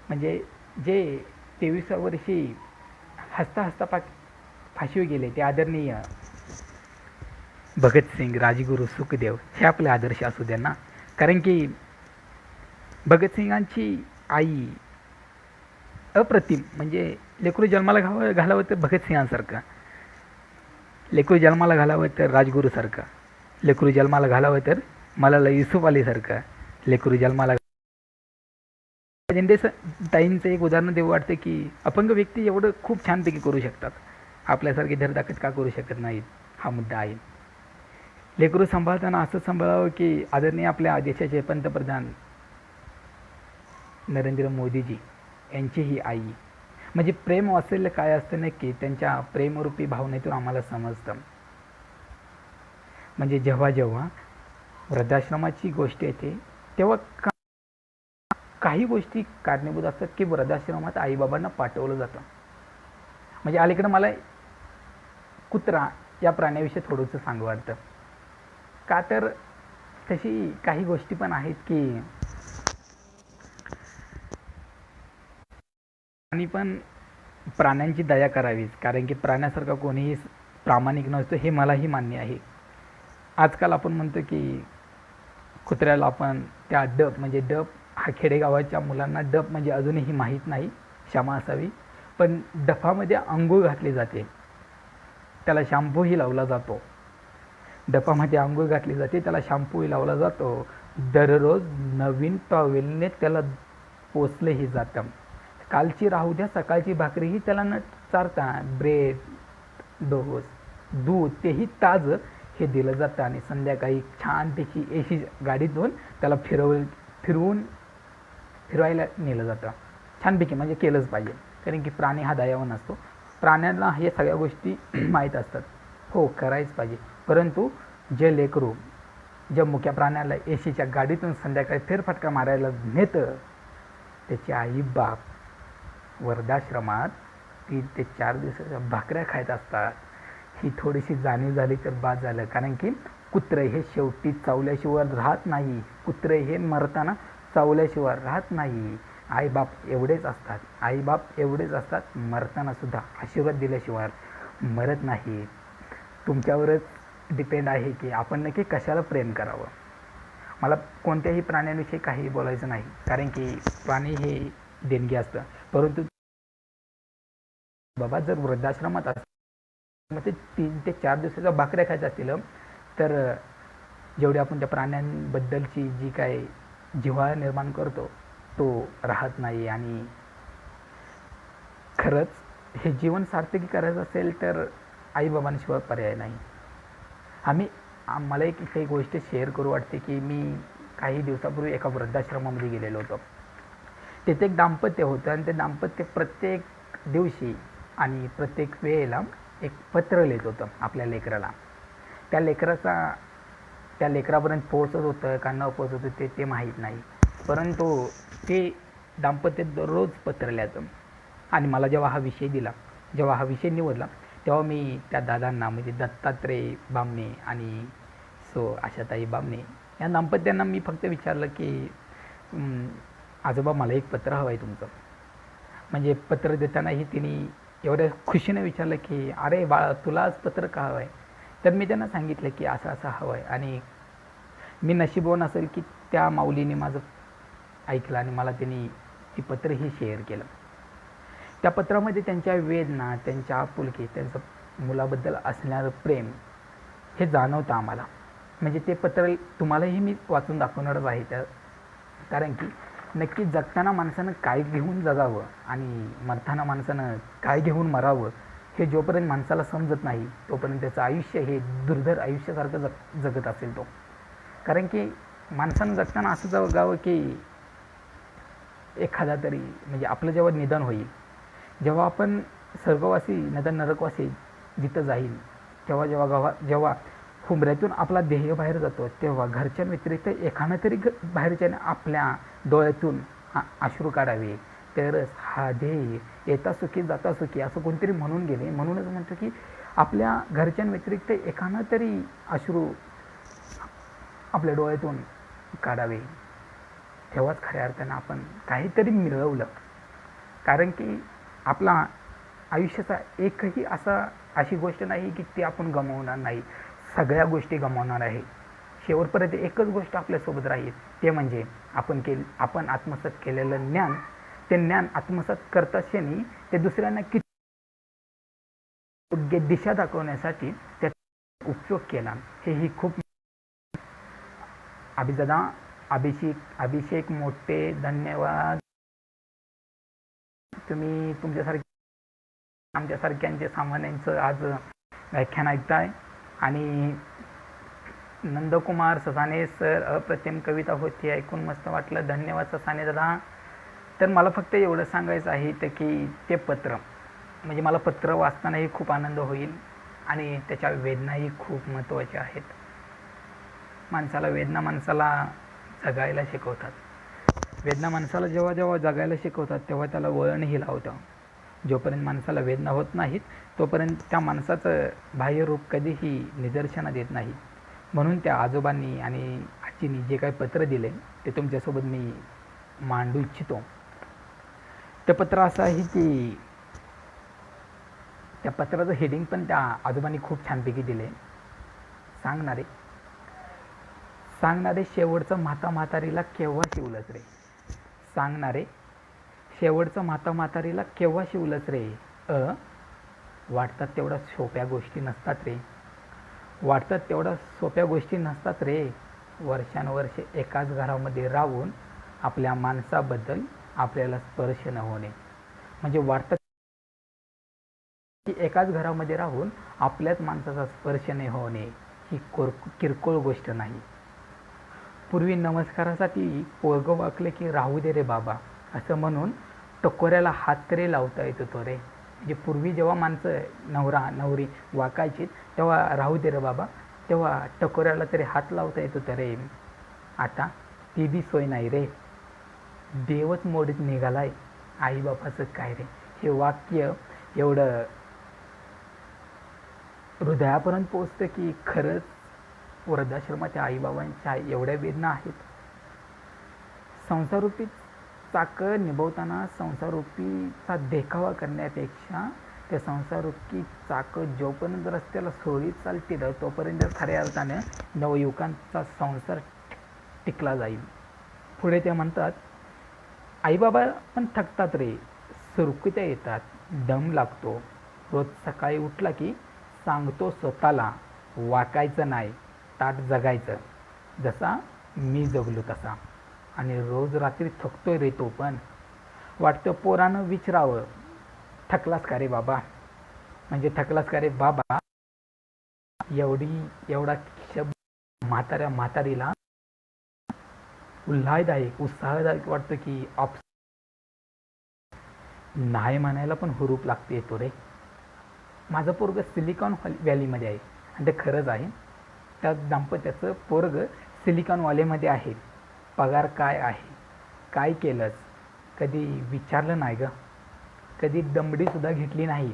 Speaker 1: म्हणजे जे 23व्या वर्षी हसता हसता फाशीवर गेले ते आदरणीय भगतसिंग, राजगुरू, सुखदेव हे आपले आदर्श असू द्या ना. कारण की भगतसिंगांची आई अप्रतिम, म्हणजे लेकरू जन्माला घालावं तर भगतसिंगांसारखं, लेकरू जन्माला घालावं तर राजगुरूसारखं, लेकरू जन्माला घालावं तर मलाला युसुफ अलीसारखं, लेकरू जन्माला ताईंचं एक उदाहरण देऊ वाटतं की अपंग व्यक्ती एवढं खूप छानपैकी करू शकतात, आपल्यासारखी धडधाकट का करू शकत नाहीत, हा मुद्दा आहे. लेकरू सांभाळताना असं सांभाळावं की आदरणीय आपल्या देशाचे पंतप्रधान नरेंद्र मोदीजी यांची ही आई, म्हणजे प्रेम वात्सल्य काय असतं नक्की त्यांच्या प्रेमरूपी भावनेतून आम्हाला समजतं. म्हणजे जेव्हा जेव्हा वृद्धाश्रमाची गोष्ट येते तेव्हा काही गोष्टी कारणीभूत असतात की वृद्धाश्रमात आईबाबांना पाठवलं जातं. म्हणजे अलीकडं मला कुत्रा या प्राण्याविषयी थोडंसं सांगू वाटतं, का तर तशी काही गोष्टी पण आहेत की आणि पण प्राण्यांची दया करावीच, कारण की प्राण्यासारखा कोणीही प्रामाणिक नसतो हे मलाही मान्य आहे. आजकाल आपण म्हणतो की कुत्र्याला आपण त्या डब, म्हणजे डब हा खेडेगावाच्या मुलांना डब म्हणजे अजूनही माहीत नाही, क्षमा असावी, पण डफामध्ये अंघोळ घातली जाते, त्याला शॅम्पूही लावला जातो. डफामध्ये अंघोळ घातली जाते, त्याला शॅम्पूही लावला जातो. दररोज नवीन टॉवेलने त्याला पोचलंही जातं. कालची राहू द्या, सकाळची भाकरीही त्याला न चारता ब्रेड, डोस, दूध तेही ताजं हे दिलं जातं आणि संध्याकाळी छानपैकी एसी गाडीतून त्याला फिरवायला नेलं जातं. छानपैकी म्हणजे केलंच पाहिजे, कारण की प्राणी हा दयावान असतो. प्राण्यांना हे सगळ्या गोष्टी माहीत असतात, हो करायच पाहिजे. परंतु जे लेकरू ज्या मुक्या प्राण्याला एसीच्या गाडीतून संध्याकाळी फेरफटका मारायला नेतं, त्याची आई बाप वृद्धाश्रमात 3 ते 4 दिवसाच्या भाकऱ्या खायत असतात. ही थोडीशी जाणीव झाली तर बाद झालं, कारण की कुत्रे हे शेवटी चावल्याशिवाय राहत नाही, कुत्रे हे मरताना चावल्याशिवाय राहत नाही. आईबाप एवढेच असतात, आईबाप एवढेच असतात, मरताना सुद्धा आशीर्वाद दिल्याशिवाय मरत नाही. तुमच्यावरच डिपेंड आहे की आपण नक्की कशाला प्रेम करावं. मला कोणत्याही प्राण्यांविषयी काही बोलायचं नाही, कारण की प्राणी हे देणगी असतं. परंतु बाबा जर वृद्धाश्रमात असतील मग ते 3 ते 4 दिवसाच्या भाकऱ्या खायच्या असतील, तर जेवढी आपण त्या प्राण्यांबद्दलची जी काय जिव्हाळा निर्माण करतो तो राहत नाही. आणि खरंच हे जीवन सार्थकी करायचं असेल तर आईबाबांशिवाय पर्याय नाही. मला एक काही गोष्ट शेअर करू वाटते की मी काही दिवसापूर्वी एका वृद्धाश्रमामध्ये गेलेलो होतो. तिथे एक दाम्पत्य होतं आणि ते दाम्पत्य प्रत्येक दिवशी आणि प्रत्येक वेळेला एक पत्र लिहित होतं आपल्या लेकराला. त्या लेकरापर्यंत पोहोचत होतं का न पोहोचत होतं ते माहीत नाही, परंतु ते दाम्पत्य दररोज पत्र लिहायचं. आणि मला जेव्हा हा विषय निवडला तेव्हा मी त्या दादांना, म्हणजे दत्तात्रय बामणे आणि आशाताई बामणे या दाम्पत्यांना मी फक्त विचारलं की आजोबा मला एक पत्र हवं आहे तुमचं. म्हणजे पत्र देतानाही तिने एवढ्या खुशीने विचारलं की अरे बाळा तुला आज पत्र का हवं आहे. तर मी त्यांना सांगितलं की असं असं हवं आहे. आणि मी नशीबवान असेल की त्या माऊलीने माझं ऐकलं आणि मला त्यांनी ती पत्रही शेअर केलं. त्या पत्रामध्ये त्यांच्या वेदना, त्यांच्या आपुलकी, त्यांचं मुलाबद्दल असणारं प्रेम हे जाणवतं आम्हाला. म्हणजे ते पत्र तुम्हालाही मी वाचून दाखवणारच आहे त्या, कारण की नक्की जगताना माणसानं काय घेऊन जगावं आणि मरताना माणसानं काय घेऊन मरावं हे जोपर्यंत माणसाला समजत नाही तोपर्यंत त्याचं आयुष्य हे दुर्धर आयुष्यासारखं जगत असेल तो. कारण की माणसानं जगताना असं जगावं की एखादा तरी म्हणजे आपलं जेव्हा निधन होईल, जेव्हा आपण स्वर्गवासी नंतर नरकवासी जिथं जाईल, जेव्हा हुंबऱ्यातून आपला देह बाहेर जातो तेव्हा घरच्या व्यतिरिक्त एखादा तरी बाहेरच्याने आपल्या डोळ्यातून अश्रू काढावे, तरच हा देह येता सुखी जाता सुखी असं कोणतरी म्हणून गेले. म्हणूनच म्हणतो की आपल्या घरच्यांव्यतिरिक्त एखादा तरी अश्रू आपल्या डोळ्यातून काढावे, तेव्हाच खऱ्या अर्थानं आपण काहीतरी मिळवलं. कारण की आपला आयुष्याचा एकही अशी गोष्ट नाही की ती आपण गमावणार नाही, सगळ्या गोष्टी गमावणार आहे. शेवटपर्यंत एकच गोष्ट आपल्यासोबत राहील, ते म्हणजे आपण आत्मसात केलेलं ज्ञान. ते ज्ञान आत्मसात करता क्षणी ते दुसऱ्यांना किती योग्य दिशा दाखवण्यासाठी त्याचा उपयोग केला. हेही खूप. अभिषेक मोठे धन्यवाद. तुम्ही आमच्यासारख्यांचे सामान्यांचं आज व्याख्यान ऐकताय. आणि नंदकुमार ससाने सर, अप्रतिम कविता होती, ऐकून मस्त वाटलं, धन्यवाद ससाने दादा. तर मला फक्त एवढं सांगायचं आहे तर की ते पत्र म्हणजे मला पत्र वाचतानाही खूप आनंद होईल आणि त्याच्या वेदनाही खूप महत्त्वाच्या आहेत. वेदना माणसाला जगायला शिकवतात. वेदना माणसाला जेव्हा जगायला शिकवतात तेव्हा त्याला वळणही लावतं. जोपर्यंत माणसाला वेदना होत नाहीत तोपर्यंत त्या माणसाचं बाह्यरूप कधीही निदर्शनात येत नाही. म्हणून त्या आजोबांनी आणि आजींनी जे काही पत्र दिले ते तुमच्यासोबत मी मांडू इच्छितो. ते पत्र असं आहे की त्या पत्राचं हेडिंग पण त्या आजोबांनी खूप छानपैकी दिले. सांगणारे शेवटचं म्हातारीला केव्हा शिवलंच रे. सांगणारे शेवटचं म्हातारीला केव्हा शिवलंच रे. वाटतात तेवढ्या सोप्या गोष्टी नसतात रे. वर्षानुवर्षे एकाच घरामध्ये राहून आपल्या माणसाबद्दल आपल्याला स्पर्श न होणे. म्हणजे वाटतं की एकाच घरामध्ये राहून आपल्याच माणसाचा स्पर्श न होणे ही किरकोळ गोष्ट नाही. पूर्वी नमस्कारासाठी पोरगं वाकले की राहू दे रे बाबा असं म्हणून टकोऱ्याला हात तरी लावता येत होतो रे. म्हणजे पूर्वी जेव्हा माणसं नवरा नवरी वाकायची तेव्हा राहू दे रे बाबा, तेव्हा टकोऱ्याला तरी हात लावता येत होतं रे. आता ती बी सोय नाही रे. देवच मोडीत निघालाय, आईबापाचं काय रे. हे वाक्य एवढं हृदयापर्यंत पोचतं की खरंच वृद्धाश्रमाच्या आईबाबांच्या एवढ्या वेदना आहेत. संसारूपी चाकं निभवताना संसारूपीचा देखावा करण्यापेक्षा त्या संसारूपी चाकं जोपर्यंत रस्त्याला सोयीत चालतील तोपर्यंत खऱ्या अर्थानं नवयुवकांचा संसार टिकला जाईल. पुढे ते म्हणतात, आईबाबा पण थकतात रे, सुरकुत्या येतात, दम लागतो. रोज सकाळी उठला की सांगतो स्वतःला वाकायचं नाही, ताट जगायचं, जसा मी जगलो तसा. आणि रोज रात्री थकतोय रे तो पण. वाटतं पोरानं विचारावं, थकलास का रे बाबा. म्हणजे थकलास का रे बाबा एवढा शब्द म्हातारीला उत्साहदायक वाटतं की नाही म्हणायला पण हुरूप लागते येतो रे. माझं पोरग सिलिकॉन व्हॅलीमध्ये आहे आणि ते खरंच आहे. त्या दाम्पत्याचं पोरग सिलिकॉन व्हॅलीमध्ये आहे. पगार काय आहे, काय केलंस, कधी विचारलं नाही ग. कधी दमडीसुद्धा घेतली नाही.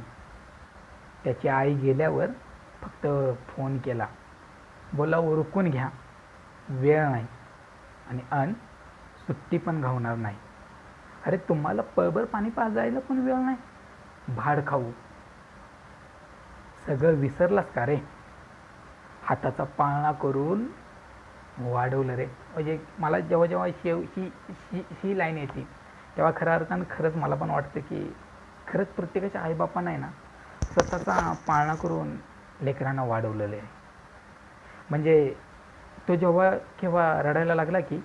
Speaker 1: त्याची आई गेल्यावर फक्त फोन केला, बोला उरकून घ्या, वेळ नाही आणि सुट्टी पण घावणार नाही. अरे तुम्हाला पळभर पाणी पाजायला पण वेळ नाही, भाड खाऊ. सगळं विसरलास का रे. हाताचा पाळणा करून वाढवलं रे. म्हणजे मला जेव्हा ही लाईन येते तेव्हा खऱ्या अर्थानं खरंच मला पण वाटतं की खरंच प्रत्येकाच्या आईबापांना आहे ना स्वतःचा पाळणा करून लेकरांना वाढवलेलं आहे. म्हणजे तो जेव्हा केव्हा रडायला लागला की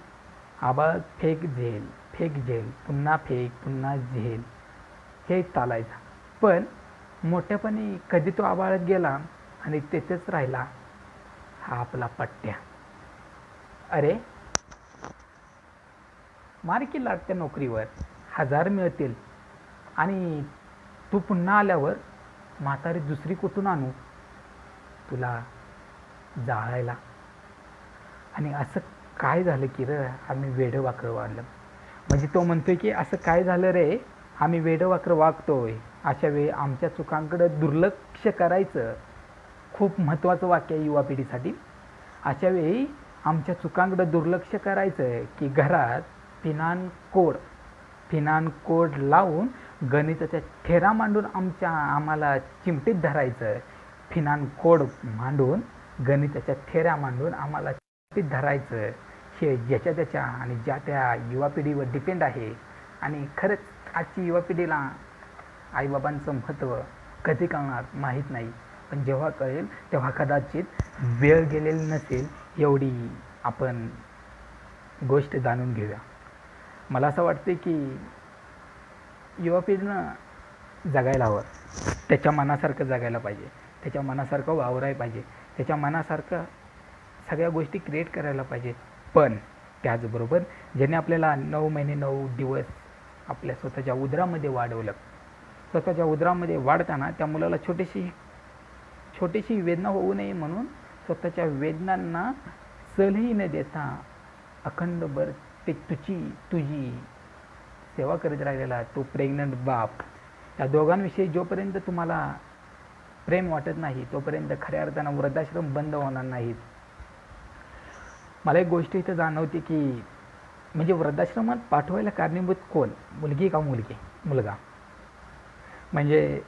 Speaker 1: आबाळ फेक झेल फेक झेल पुन्हा फेक पुन्हा झेल हे चालायचं. पण मोठ्यापणी कधी तो आबाळात गेला आणि तेथेच राहिला हा आपला पट्ट्या. अरे मार्की लागत्या नोकरीवर 1000 मिळतील आणि तू पुन्हा आल्यावर म्हातारी दुसरी कुठून आणू तुला जाळायला. आणि असं काय झालं की रे आम्ही वेडं वाकडं वाढलं. म्हणजे तो म्हणतोय की असं काय झालं रे आम्ही वेडं वाकडं वागतोय. अशा वेळी आमच्या चुकांकडे दुर्लक्ष करायचं खूप महत्त्वाचं वाक्य आहे युवा पिढीसाठी. अशा वेळी आमच्या चुकांकडे दुर्लक्ष करायचं की घरात फिनान कोड लावून गणिताच्या ठेरा मांडून आम्हाला चिमटीत धरायचं. फिनान कोड मांडून गणिताच्या ठेऱ्या मांडून आम्हाला चिमटीत धरायचं. हे ज्याच्या त्याच्या आणि ज्या त्या युवा पिढीवर डिपेंड आहे. आणि खरंच आजची युवा पिढीला आईबाबांचं महत्त्व कधी कळणार माहीत नाही. पण जेव्हा कळेल तेव्हा कदाचित वेळ गेलेली नसेल एवढी आपण गोष्ट जाणून घेऊया. मला असं वाटते की युवा पिढीनं जगायला हवं. त्याच्या मनासारखं जगायला पाहिजे. त्याच्या मनासारखं वावरायला पाहिजे. त्याच्या मनासारखं सगळ्या गोष्टी क्रिएट करायला पाहिजे. पण त्याचबरोबर ज्याने आपल्याला 9 महिने 9 दिवस आपल्या स्वतःच्या उदरामध्ये वाढवलं. स्वतःच्या उदरामध्ये वाढताना त्या मुलाला छोटीशी वेदना होऊ नये म्हणून स्वतःच्या वेदनांना सलही न देता अखंडभर ते तुझी सेवा करत राहिलेला तो प्रेग्नंट बाप. या दोघांविषयी जोपर्यंत तुम्हाला प्रेम वाटत नाही तोपर्यंत खऱ्या अर्थानं वृद्धाश्रम बंद होणार नाहीत. मला एक गोष्ट इथं जाणवते की म्हणजे वृद्धाश्रमात पाठवायला कारणीभूत कोण मुलगी का मुलगा. म्हणजे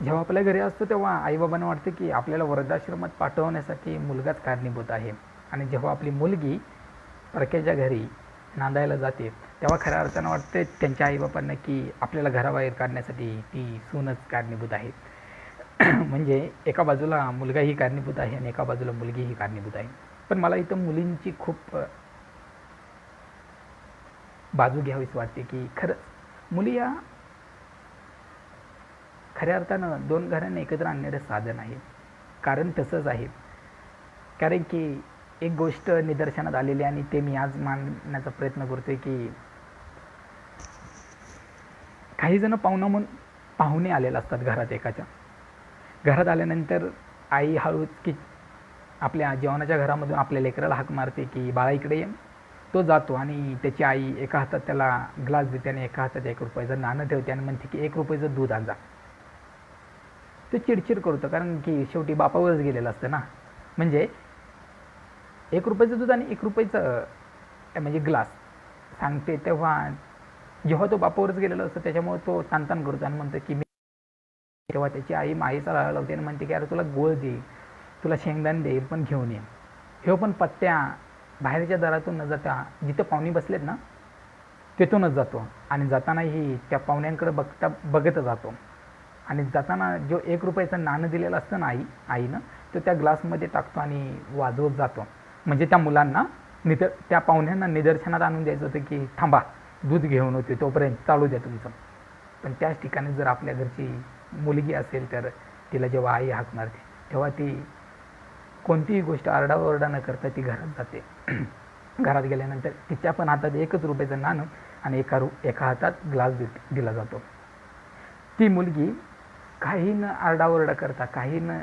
Speaker 1: जेव्हा आपल्या घरी असतो तेव्हा आईबाबांना वाटतं की आपल्याला वृद्धाश्रमात पाठवण्यासाठी मुलगाच कारणीभूत आहे. आणि जेव्हा आपली मुलगी परक्याच्या घरी नांदायला जाते तेव्हा खऱ्या अर्थानं वाटते त्यांच्या आईबापांना की आपल्याला घराबाहेर काढण्यासाठी ती सूनच कारणीभूत आहे. म्हणजे एका बाजूला मुलगाही कारणीभूत आहे आणि एका बाजूला मुलगीही कारणीभूत आहे. पण मला इथं मुलींची खूप बाजू घ्यावीच वाटते की खरंच मुली या खऱ्या अर्थानं 2 घरांना एकत्र आणणारं साधन आहे. कारण तसंच आहे. कारण की एक गोष्ट निदर्शनात आलेली आणि ते मी आज मांडण्याचा प्रयत्न करतोय की काही जण पाहुणे आलेले असतात घरात. एकाच्या घरात आल्यानंतर आई हळूच की आपल्या जेवणाच्या घरामधून आपल्या लेकराला हाक मारते की बाळा इकडे ये. तो जातो आणि त्याची आई एका हातात त्याला ग्लास देते आणि एका हातात 1 रुपयाचं नाणं ठेवते आणि म्हणते की 1 रुपयाचं दूध आण जा. तो चिडचिड करतो कारण की शेवटी बापावरच गेलेलं असतं ना. म्हणजे 1 रुपयाचं दूध आणि 1 रुपयाचं म्हणजे ग्लास सांगते जेव्हा तो बापावरच गेलेला असतो त्याच्यामुळे तो ताणताण करतो आणि म्हणतो की मी. तेव्हा त्याची आई माईचा राळा लावते आणि म्हणते की अरे तुला गोळ देईल तुला शेंगदाणे देईल पण घेऊन ये. हे पण पत्त्या बाहेरच्या दारातून न जाता जिथं पाहुणे बसलेत ना तिथूनच जातो आणि जातानाही त्या पाहुण्यांकडे बघत जातो. आणि जाताना जो 1 रुपयाचं नाणं दिलेलं असतं ना आईनं तो त्या ग्लासमध्ये टाकतो आणि वाजवत जातो. म्हणजे त्या मुलांना त्या पाहुण्यांना निदर्शनात आणून द्यायचं होतं की थांबा दूध घेऊन होते तोपर्यंत चालू द्या तुमचं. पण त्याच ठिकाणी जर आपल्या घरची मुलगी असेल तर तिला जेव्हा आई हाक मारते तेव्हा ती कोणतीही गोष्ट आरडाओरडा न करता ती घरात जाते. घरात गेल्यानंतर तिच्या पण हातात 1च रुपयाचं नाणं आणि एका हातात ग्लास दिला जातो. ती मुलगी काही न आरडाओरडा करता काही न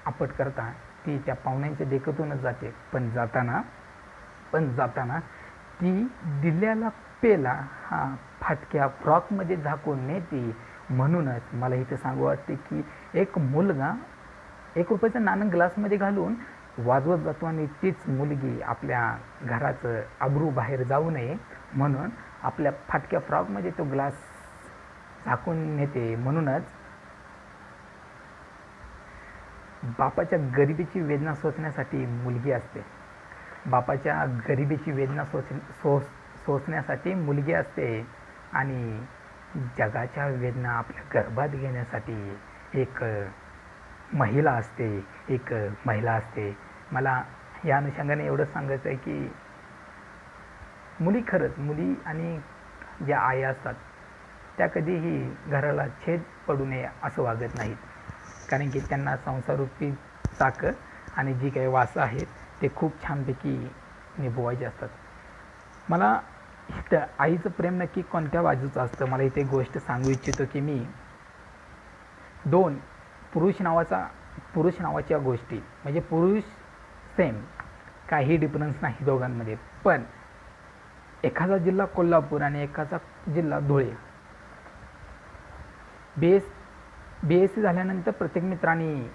Speaker 1: आपट करता ती त्या पाहुण्यांच्या देखतूनच जाते. पण जाताना ती दिलेला पेला हा फाटक्या फ्रॉकमध्ये झाकून नेते. म्हणूनच मला इथे सांगू वाटते की एक मुलगा 1 रुपयाचं नाणं ग्लासमध्ये घालून वाजवत जातो आणि तीच मुलगी आपल्या घराचं अब्रू बाहेर जाऊ नये म्हणून आपल्या फाटक्या फ्रॉकमध्ये तो ग्लास झाकून नेते. म्हणूनच बापाच्या गरिबीची वेदना सोसण्यासाठी मुलगी असते. बापाच्या गरिबीची वेदना सोसण्यासाठी मुलगी असते आणि जगाच्या वेदना आपल्या गर्भात घेण्यासाठी एक महिला असते, एक महिला असते. मला या अनुषंगाने एवढंच सांगायचं आहे की खरंच मुली आणि ज्या आया असतात त्या कधीही घराला छेद पडू नये असं वागत नाहीत, कारण की त्यांना संसाररूपी चाकं आणि जी काही वासं आहेत ते खूप छानपैकी निभवायचे असतात. मला इथं आईचं प्रेम नक्की कोणत्या बाजूचं असतं, मला इथे गोष्ट सांगू इच्छितो की मी दोन पुरुष नावाच्या गोष्टी, म्हणजे पुरुष सेम, काही डिफरन्स नाही दोघांमध्ये, पण एखादा जिल्हा कोल्हापूर आणि एखादा जिल्हा धुळे. बी एस सी झाल्यानंतर प्रत्येक मित्रांनी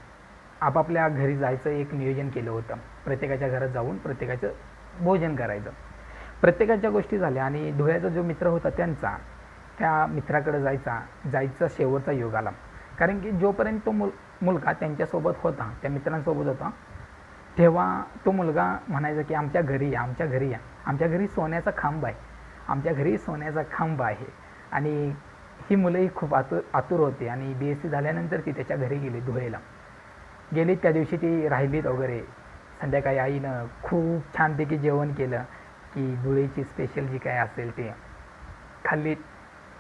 Speaker 1: आपापल्या घरी जायचं एक नियोजन केलं होतं. प्रत्येकाच्या घरात जाऊन प्रत्येकाचं भोजन करायचं. प्रत्येकाच्या गोष्टी झाल्या आणि धुळ्याचा जो मित्र होता त्या मित्राकडे जायचा शेवटचा योग आला. कारण की जोपर्यंत तो मुलगा त्यांच्यासोबत होता, त्या मित्रांसोबत होता, तेव्हा तो मुलगा म्हणायचा की आमच्या घरी या, आमच्या घरी सोन्याचा खांब आहे, आमच्या घरी सोन्याचा खांब आहे. आणि ही मुलंही खूप आतुर होती आणि बी एस सी झाल्यानंतर ती त्याच्या घरी गेली, धुळेला गेली. त्या दिवशी ती राहिलीत वगैरे. संध्याकाळी आईनं खूप छानपैकी जेवण केलं की धुळेची स्पेशल जी काय असेल ते खाल्लीत.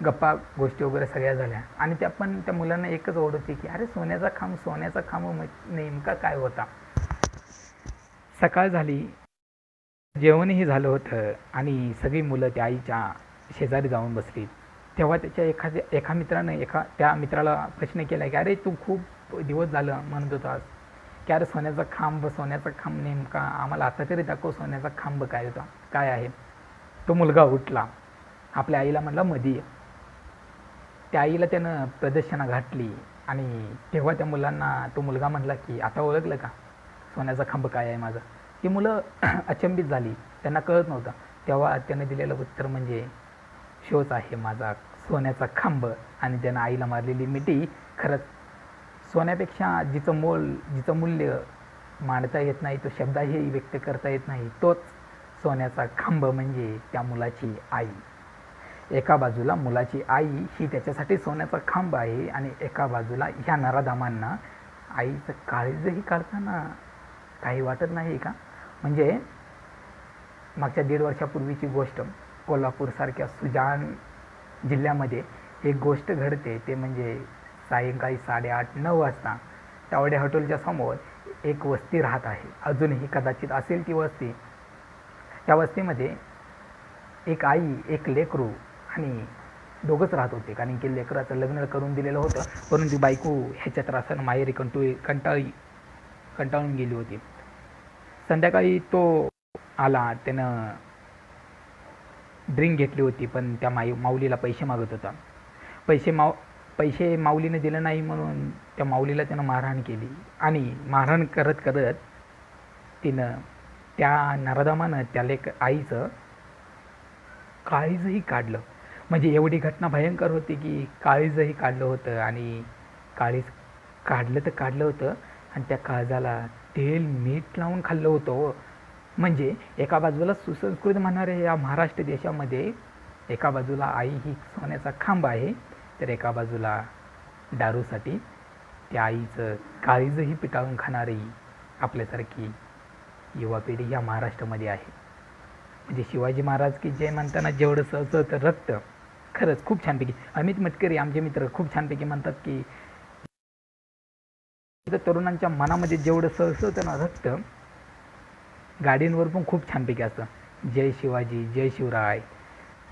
Speaker 1: गप्पा गोष्टी वगैरे सगळ्या झाल्या आणि त्या मुलांना एकच ओढ होती की अरे सोन्याचा खांब नेमका काय होता. सकाळ झाली, जेवणही झालं होतं आणि सगळी मुलं त्या आईच्या शेजारी जाऊन बसली. तेव्हा त्याच्या एका मित्रानं त्या मित्राला प्रश्न केला की अरे तू खूप दिवस झालं म्हणत होतास की अरे सोन्याचा खांब नेमका आम्हाला आता तरी दाखव, सोन्याचा खांब काय आहे. तो मुलगा उठला, आपल्या आईला म्हणला मधी. त्या आईला त्यानं प्रदर्शना घातली आणि तेव्हा त्या मुलांना तो मुलगा म्हणला की आता ओळखलं का सोन्याचा खांब काय आहे माझा. ती मुलं अचंबित झाली, त्यांना कळत नव्हतं. तेव्हा त्यानं दिलेलं उत्तर म्हणजे शोच आहे माझा सोन्याचा खांब. आणि त्यानं आईला मारलेली मिठी खरंच सोन्यापेक्षा जिचं मूल्य मांडता येत नाही, तो शब्दाही व्यक्त करता येत नाही, तोच सोन्याचा खांब म्हणजे त्या मुलाची आई. एका बाजूला मुलाची आई ही त्याच्यासाठी सोन्याचा खांब आहे आणि एका बाजूला ह्या नराधामांना आईचं काळीजही काढताना काही वाटत नाही का. म्हणजे मागच्या 1.5 वर्षापूर्वीची गोष्ट, कोल्हापूरसारख्या सुजान जिल्ह्यामध्ये एक गोष्ट घडते. ते म्हणजे सायंकाळी 8:30-9 वाजता तावडे हॉटेलच्या समोर एक वस्ती राहत आहे. अजूनही कदाचित असेल ती वस्ती. त्या वस्तीमध्ये एक आई, एक लेकरू आणि दोघंच राहत होते, कारण की लेकराचं लग्न करून दिलेलं होतं, परंतु बायको ह्याच्या त्रासानं माहेरी कंटाळून गेली होती. संध्याकाळी तो आला, त्यानं ड्रिंक घेतली होती, पण त्या माऊलीला पैसे मागत होता. पैसे माऊलीने दिले नाही म्हणून त्या माऊलीला त्यानं मारहाण केली आणि मारहाण करत तिनं त्या नराधमानं त्या आईचं काळीजही काढलं. म्हणजे एवढी घटना भयंकर होती की काळीजही काढलं होतं आणि काळीज काढलं होतं आणि त्या काळजाला तेल मीठ लावून खाल्लं होतं. म्हणजे एका बाजूला सुसंस्कृत म्हणणारे या महाराष्ट्र देशामध्ये एका बाजूला आई ही सोन्याचा खांब आहे, तर एका बाजूला दारूसाठी त्या आईचं काळीजही पिटाळून खाणारी आपल्यासारखी युवा पिढी या महाराष्ट्रामध्ये आहे. म्हणजे शिवाजी महाराज की जय म्हणताना जेवढं सळसळतं रक्त, खरंच खूप छानपैकी अमित मटकरी आमचे मित्र खूप छानपैकी म्हणतात की तरुणांच्या मनामध्ये जेवढं सळसळतं ना रक्त, गाडींवर पण खूप छानपैकी असतं, जय शिवाजी, जय शिवराय,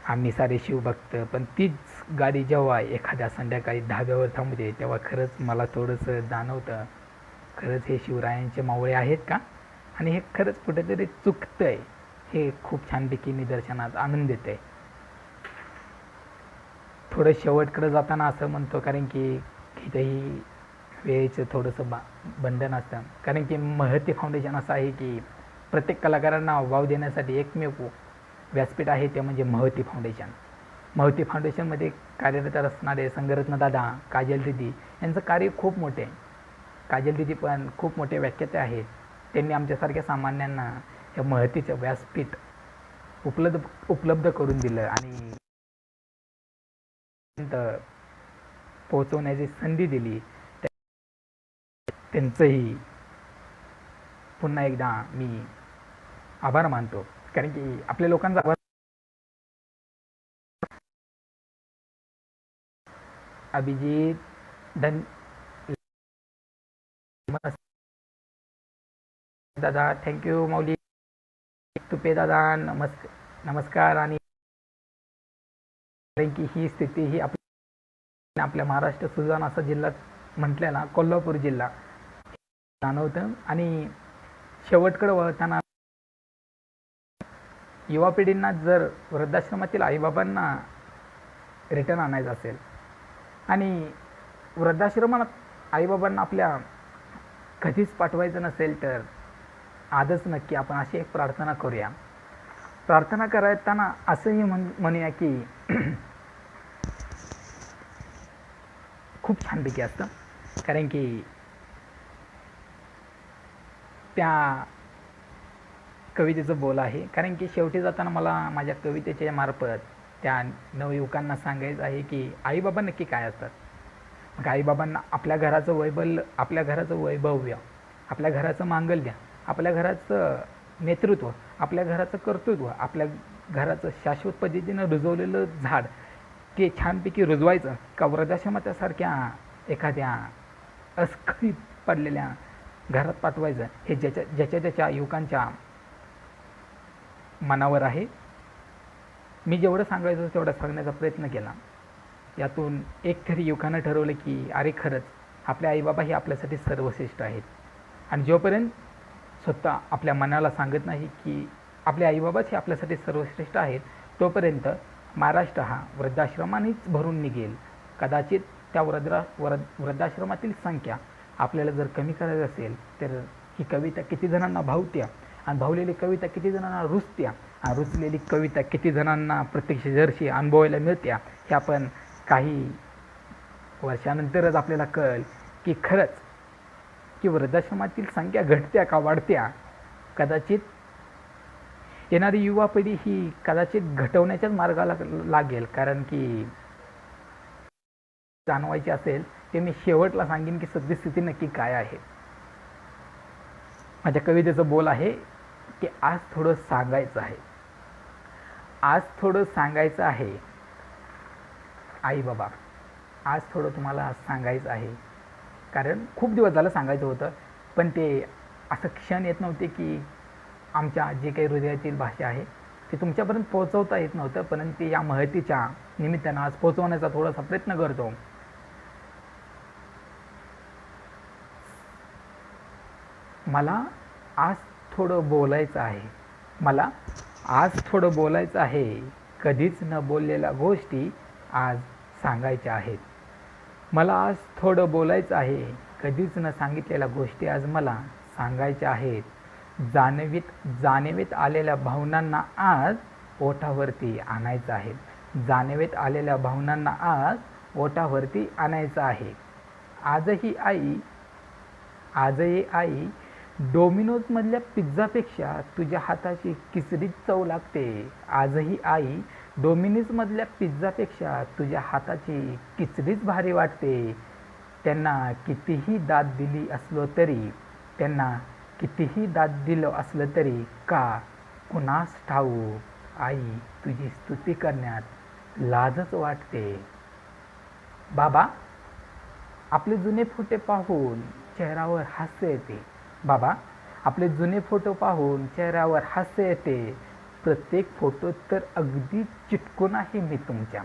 Speaker 1: आम्ही सारे शिवभक्त. पण तीच गाडी जेव्हा एखाद्या संध्याकाळी धाब्यावर थांबते तेव्हा खरंच मला थोडंसं जाणवतं, खरंच हे शिवरायांचे मावळे आहेत का, आणि हे खरंच कुठेतरी चुकतंय. हे खूप छानपैकी निदर्शनात आणून देतं आहे. थोडं शेवटकडे जाताना असं म्हणतो, कारण की इथंही वेळेचं थोडंसं बंधन असतं. कारण की महती फाउंडेशन असं आहे की प्रत्येक कलाकारांना वाव देण्यासाठी एकमेव व्यासपीठ आहे, ते म्हणजे महती फाउंडेशन. महती फाउंडेशनमध्ये कार्यरत असणारे संगरत्न दादा, काजल दिदी यांचं कार्य खूप मोठे आहे. काजल दिदी पण खूप मोठे व्याख्याते आहेत. त्यांनी आमच्यासारख्या सामान्यांना या महतीचं व्यासपीठ उपलब्ध करून दिलं आणि पोहोचवण्याची संधी दिली. त्यांचंही पुन्हा एकदा मी आभार मानतो, कारण की आपल्या लोकांचा आभार. अभिजित दादा, थँक्यू. माऊली तुपे दादा, नमस्कार. आणि कारण की ही स्थिती ही आपल्या महाराष्ट्र सुजाण असा जिल्हा म्हटलेला कोल्हापूर जिल्हा जाणवतं. आणि शेवटकडे वळताना युवा पिढींना जर वृद्धाश्रमातील आईबाबांना रिटर्न आणायचं असेल आणि वृद्धाश्रमात आईबाबांना आपल्या कधीच पाठवायचं नसेल, तर आजच नक्की आपण अशी एक प्रार्थना करूया. प्रार्थना करताना असंही म्हणूया की खूप छानपैकी असतं, कारण की त्या कवितेचं बोल आहे. कारण की शेवटी जाताना मला माझ्या कवितेच्या मार्फत त्या नवयुवकांना सांगायचं आहे की आईबाबा नक्की काय असतात. मग आईबाबांना आपल्या घराचं वैभव्य, आपल्या घराचं मांगल्य, आपल्या घराचं नेतृत्व, आपल्या घराचं कर्तृत्व, आपल्या घराचं शाश्वत पद्धतीनं रुजवलेलं झाड ते छानपैकी रुजवायचं का वृद्धाश्रमासारख्या एखाद्या अस्खलित पडलेल्या घरात पाठवायचं, हे ज्याच्या युवकांच्या मनावर आहे. मी जेवढं सांगायचं तेवढं सांगण्याचा प्रयत्न केला. यातून एक तरी युवकानं ठरवलं की अरे खरंच आपले आईबाबा हे आपल्यासाठी सर्वश्रेष्ठ आहेत. आणि जोपर्यंत स्वतः आपल्या मनाला सांगत नाही की आपले आईबाबाच हे आपल्यासाठी सर्वश्रेष्ठ आहेत, तोपर्यंत महाराष्ट्र हा वृद्धाश्रमानेच भरून निघेल. कदाचित त्या वृद्धाश्रमातील संख्या आपल्याला जर कमी करायची असेल, तर ही कविता किती जणांना भावत्या, आणि भावलेली कविता किती जणांना रुचत्या, आणि रुचलेली कविता किती जणांना प्रत्यक्षदर्शी अनुभवायला मिळत्या, हे आपण काही वर्षानंतरच आपल्याला कळेल की खरंच की वृद्धाश्रमातील संख्या घटत्या का वाढत्या. कदाचित येणारी युवा पिढी ही कदाचित घटवण्याच्याच मार्गाला लागेल. कारण की जाणवायचे असेल ते मी शेवटला सांगेन की सद्यस्थिती नक्की काय आहे. माझ्या कवितेचं बोल आहे की आज थोडं सांगायचं आहे, आज थोडं सांगायचं आहे आई बाबा, आज थोडं तुम्हाला सांगायचं आहे. कारण खूप दिवस झालं सांगायचं होतं, पण ते असं क्षण येत नव्हते की आमच्या जे काही हृदयातील भाषा आहे ते तुमच्यापर्यंत पोहोचवता येत नव्हतं, परंतु या महतीच्या निमित्तानं आज पोहोचवण्याचा थोडासा प्रयत्न करतो. मला आज थोडं बोलायचं आहे, मला आज थोडं बोलायचं आहे. कधीच न बोललेल्या गोष्टी आज सांगायच्या आहेत. मला आज थोडं बोलायचं आहे, कधीच न सांगितलेल्या गोष्टी आज मला सांगायच्या आहेत. जाणीवीत आलेल्या भावनांना आज ओठावरती आणायचं आहे. जाणीवीत आलेल्या भावनांना आज ओठावरती आणायचं आहे. आजही आई डोमिनोजमधल्या पिझ्झापेक्षा तुझ्या हाताची किचडीच चव लागते. आजही आई डोमिनोजमधल्या पिझ्झापेक्षा तुझ्या हाताची किचडीच भारी वाटते. त्यांना कितीही दाद दिली असलो तरी, त्यांना कितीही दाद दिलं असलं तरी का कुणास ठाऊक आई तुझी स्तुती करण्यात लाजच वाटते. बाबा आपले जुने फोटो पाहून चेहऱ्यावर हास्य येते. बाबा आपले जुने फोटो पाहून चेहऱ्यावर हास्य येते. प्रत्येक फोटोत तर अगदी चिटकून आहे मी तुमच्या,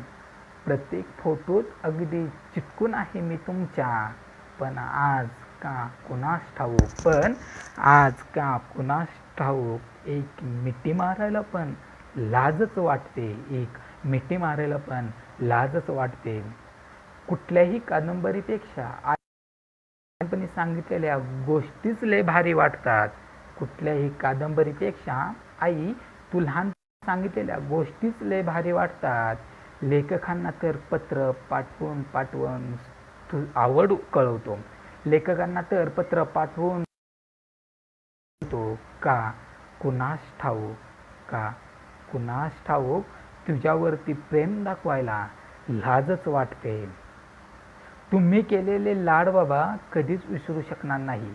Speaker 1: प्रत्येक फोटोत अगदी चिटकून आहे मी तुमच्या. पण आज का कुणास ठाऊक एक मिठी मारायला पण लाजच वाटते, एक मिठी मारायला पण लाजच वाटते. कुठल्याही कादंबरीपेक्षा लहानपणी सांगितलेल्या गोष्टीच लय भारी वाटतात. कुठल्याही कादंबरीपेक्षा आई तू लहान सांगितलेल्या गोष्टीच लय भारी वाटतात. लेखकांना तर पत्र पाठवून तू आवड कळवतो. लेखकांना तर पत्र पाठवून का कुणास ठाऊक तुझ्यावरती प्रेम दाखवायला लाजच वाटते. तुम्ही केलेले लाड बाबा कधीच विसरू शकणार नाही.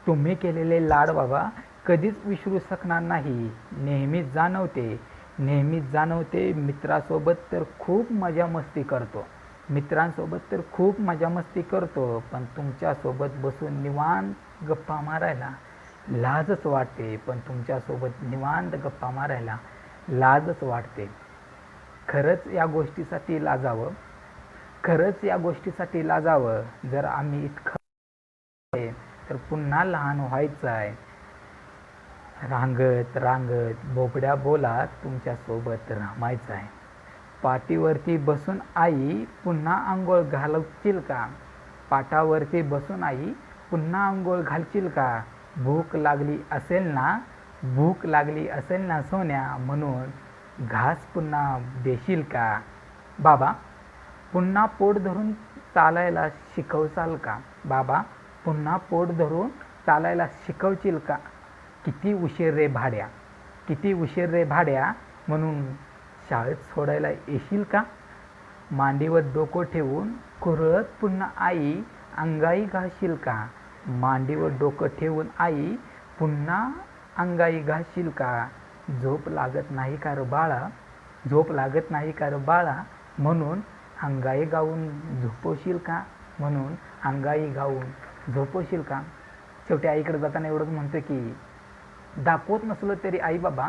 Speaker 1: तुम्ही केलेले लाड बाबा कधीच विसरू शकणार नाही. नेहमीच जाणवते, नेहमीच जाणवते. मित्रासोबत तर खूप मजा मस्ती करतो, मित्रांसोबत तर खूप मजा मस्ती करतो, पण तुमच्यासोबत बसून निवांत गप्पा मारायला लाजच वाटते. पण तुमच्यासोबत निवांत गप्पा मारायला लाजच वाटते. खरंच या गोष्टीसाठी लाजावं, खरंच या गोष्टीसाठी लाजावं. जर आम्ही इतकं तर पुन्हा लहान व्हायचं आहे. रांगत रांगत बोबड्या बोलात तुमच्यासोबत रमायचं आहे. पाठीवरती बसून आई पुन्हा आंघोळ घालवशील का? पाटावरती बसून आई पुन्हा आंघोळ घालशील का? भूक लागली असेल ना, भूक लागली असेल ना सोन्या, म्हणून घास पुन्हा देशील का? बाबा पुन्हा पोट धरून चालायला शिकवसाल का? बाबा पुन्हा पोट धरून चालायला शिकवशील का? किती उशीर रे भाड्या, किती उशीर रे भाड्या, म्हणून शाळेत सोडायला येशील का? मांडीवर डोकं ठेवून कुरळत पुन्हा आई अंगाई घालशील का? मांडीवर डोकं ठेवून आई पुन्हा अंगाई घालशील का? झोप लागत नाही का र बाळा, झोप लागत नाही का र बाळा, म्हणून अंगाई गाऊन झोपवशील का? म्हणून अंगाई गाऊन झोपवशील का? शेवटी आईकडे जाताना एवढंच म्हणतो की दाखवत नसलो तरी आई बाबा,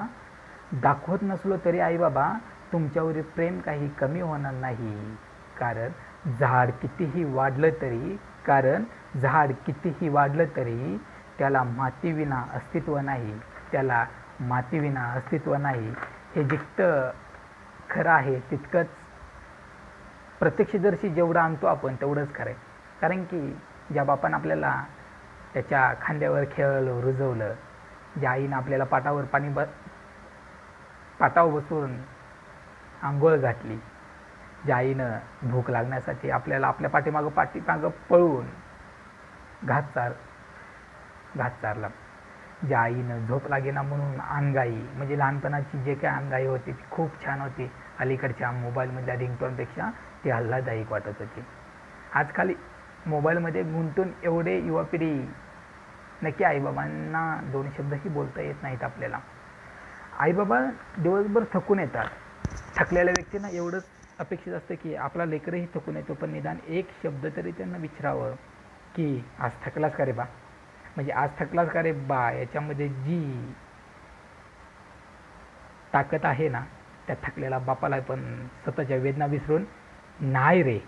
Speaker 1: दाखवत नसलो तरी आई बाबा, तुमच्यावरील प्रेम काही कमी होणार नाही. कारण झाड कितीही वाढलं तरी, कारण झाड कितीही वाढलं तरी त्याला मातीविना अस्तित्व नाही, त्याला मातीविना अस्तित्व नाही. हे जितकं खरं आहे तितकंच प्रत्यक्षदर्शी जेवढं आणतो आपण तेवढंच खरं आहे. कारण की ज्या बापानं आपल्याला त्याच्या खांद्यावर खेळलं, रुजवलं, ज्या आईनं आपल्याला पाटावर पाटावर बसून आंघोळ घातली, ज्या आईनं भूक लागण्यासाठी आपल्याला आपल्या पाठीमागं पळून घात चारला, ज्या आईनं झोप लागेना म्हणून अंगाई, म्हणजे लहानपणाची जे काय अंगाई होती ती खूप छान होती. अलीकडच्या मोबाईलमधल्या रिंगटोनपेक्षा ती आल्हाददायक वाटत होती. आजकाल मोबाईलमध्ये गुंतून एवढे युवा पिढी नक्की आईबाबांना दोन शब्दही बोलता येत नाहीत आपल्याला. आईबाबा दिवसभर थकून येतात. थकलेल्या व्यक्तींना एवढंच अपेक्षित असतं की आपला लेकरही थकून येतो, पण निदान एक शब्द तरी त्यांना विचारावं की आज थकलास का रे बा, म्हणजे आज थकलास का रे बा, याच्यामध्ये जी ताकद आहे ना, त्या थकलेला बापाला पण स्वतःच्या वेदना विसरून नाही रे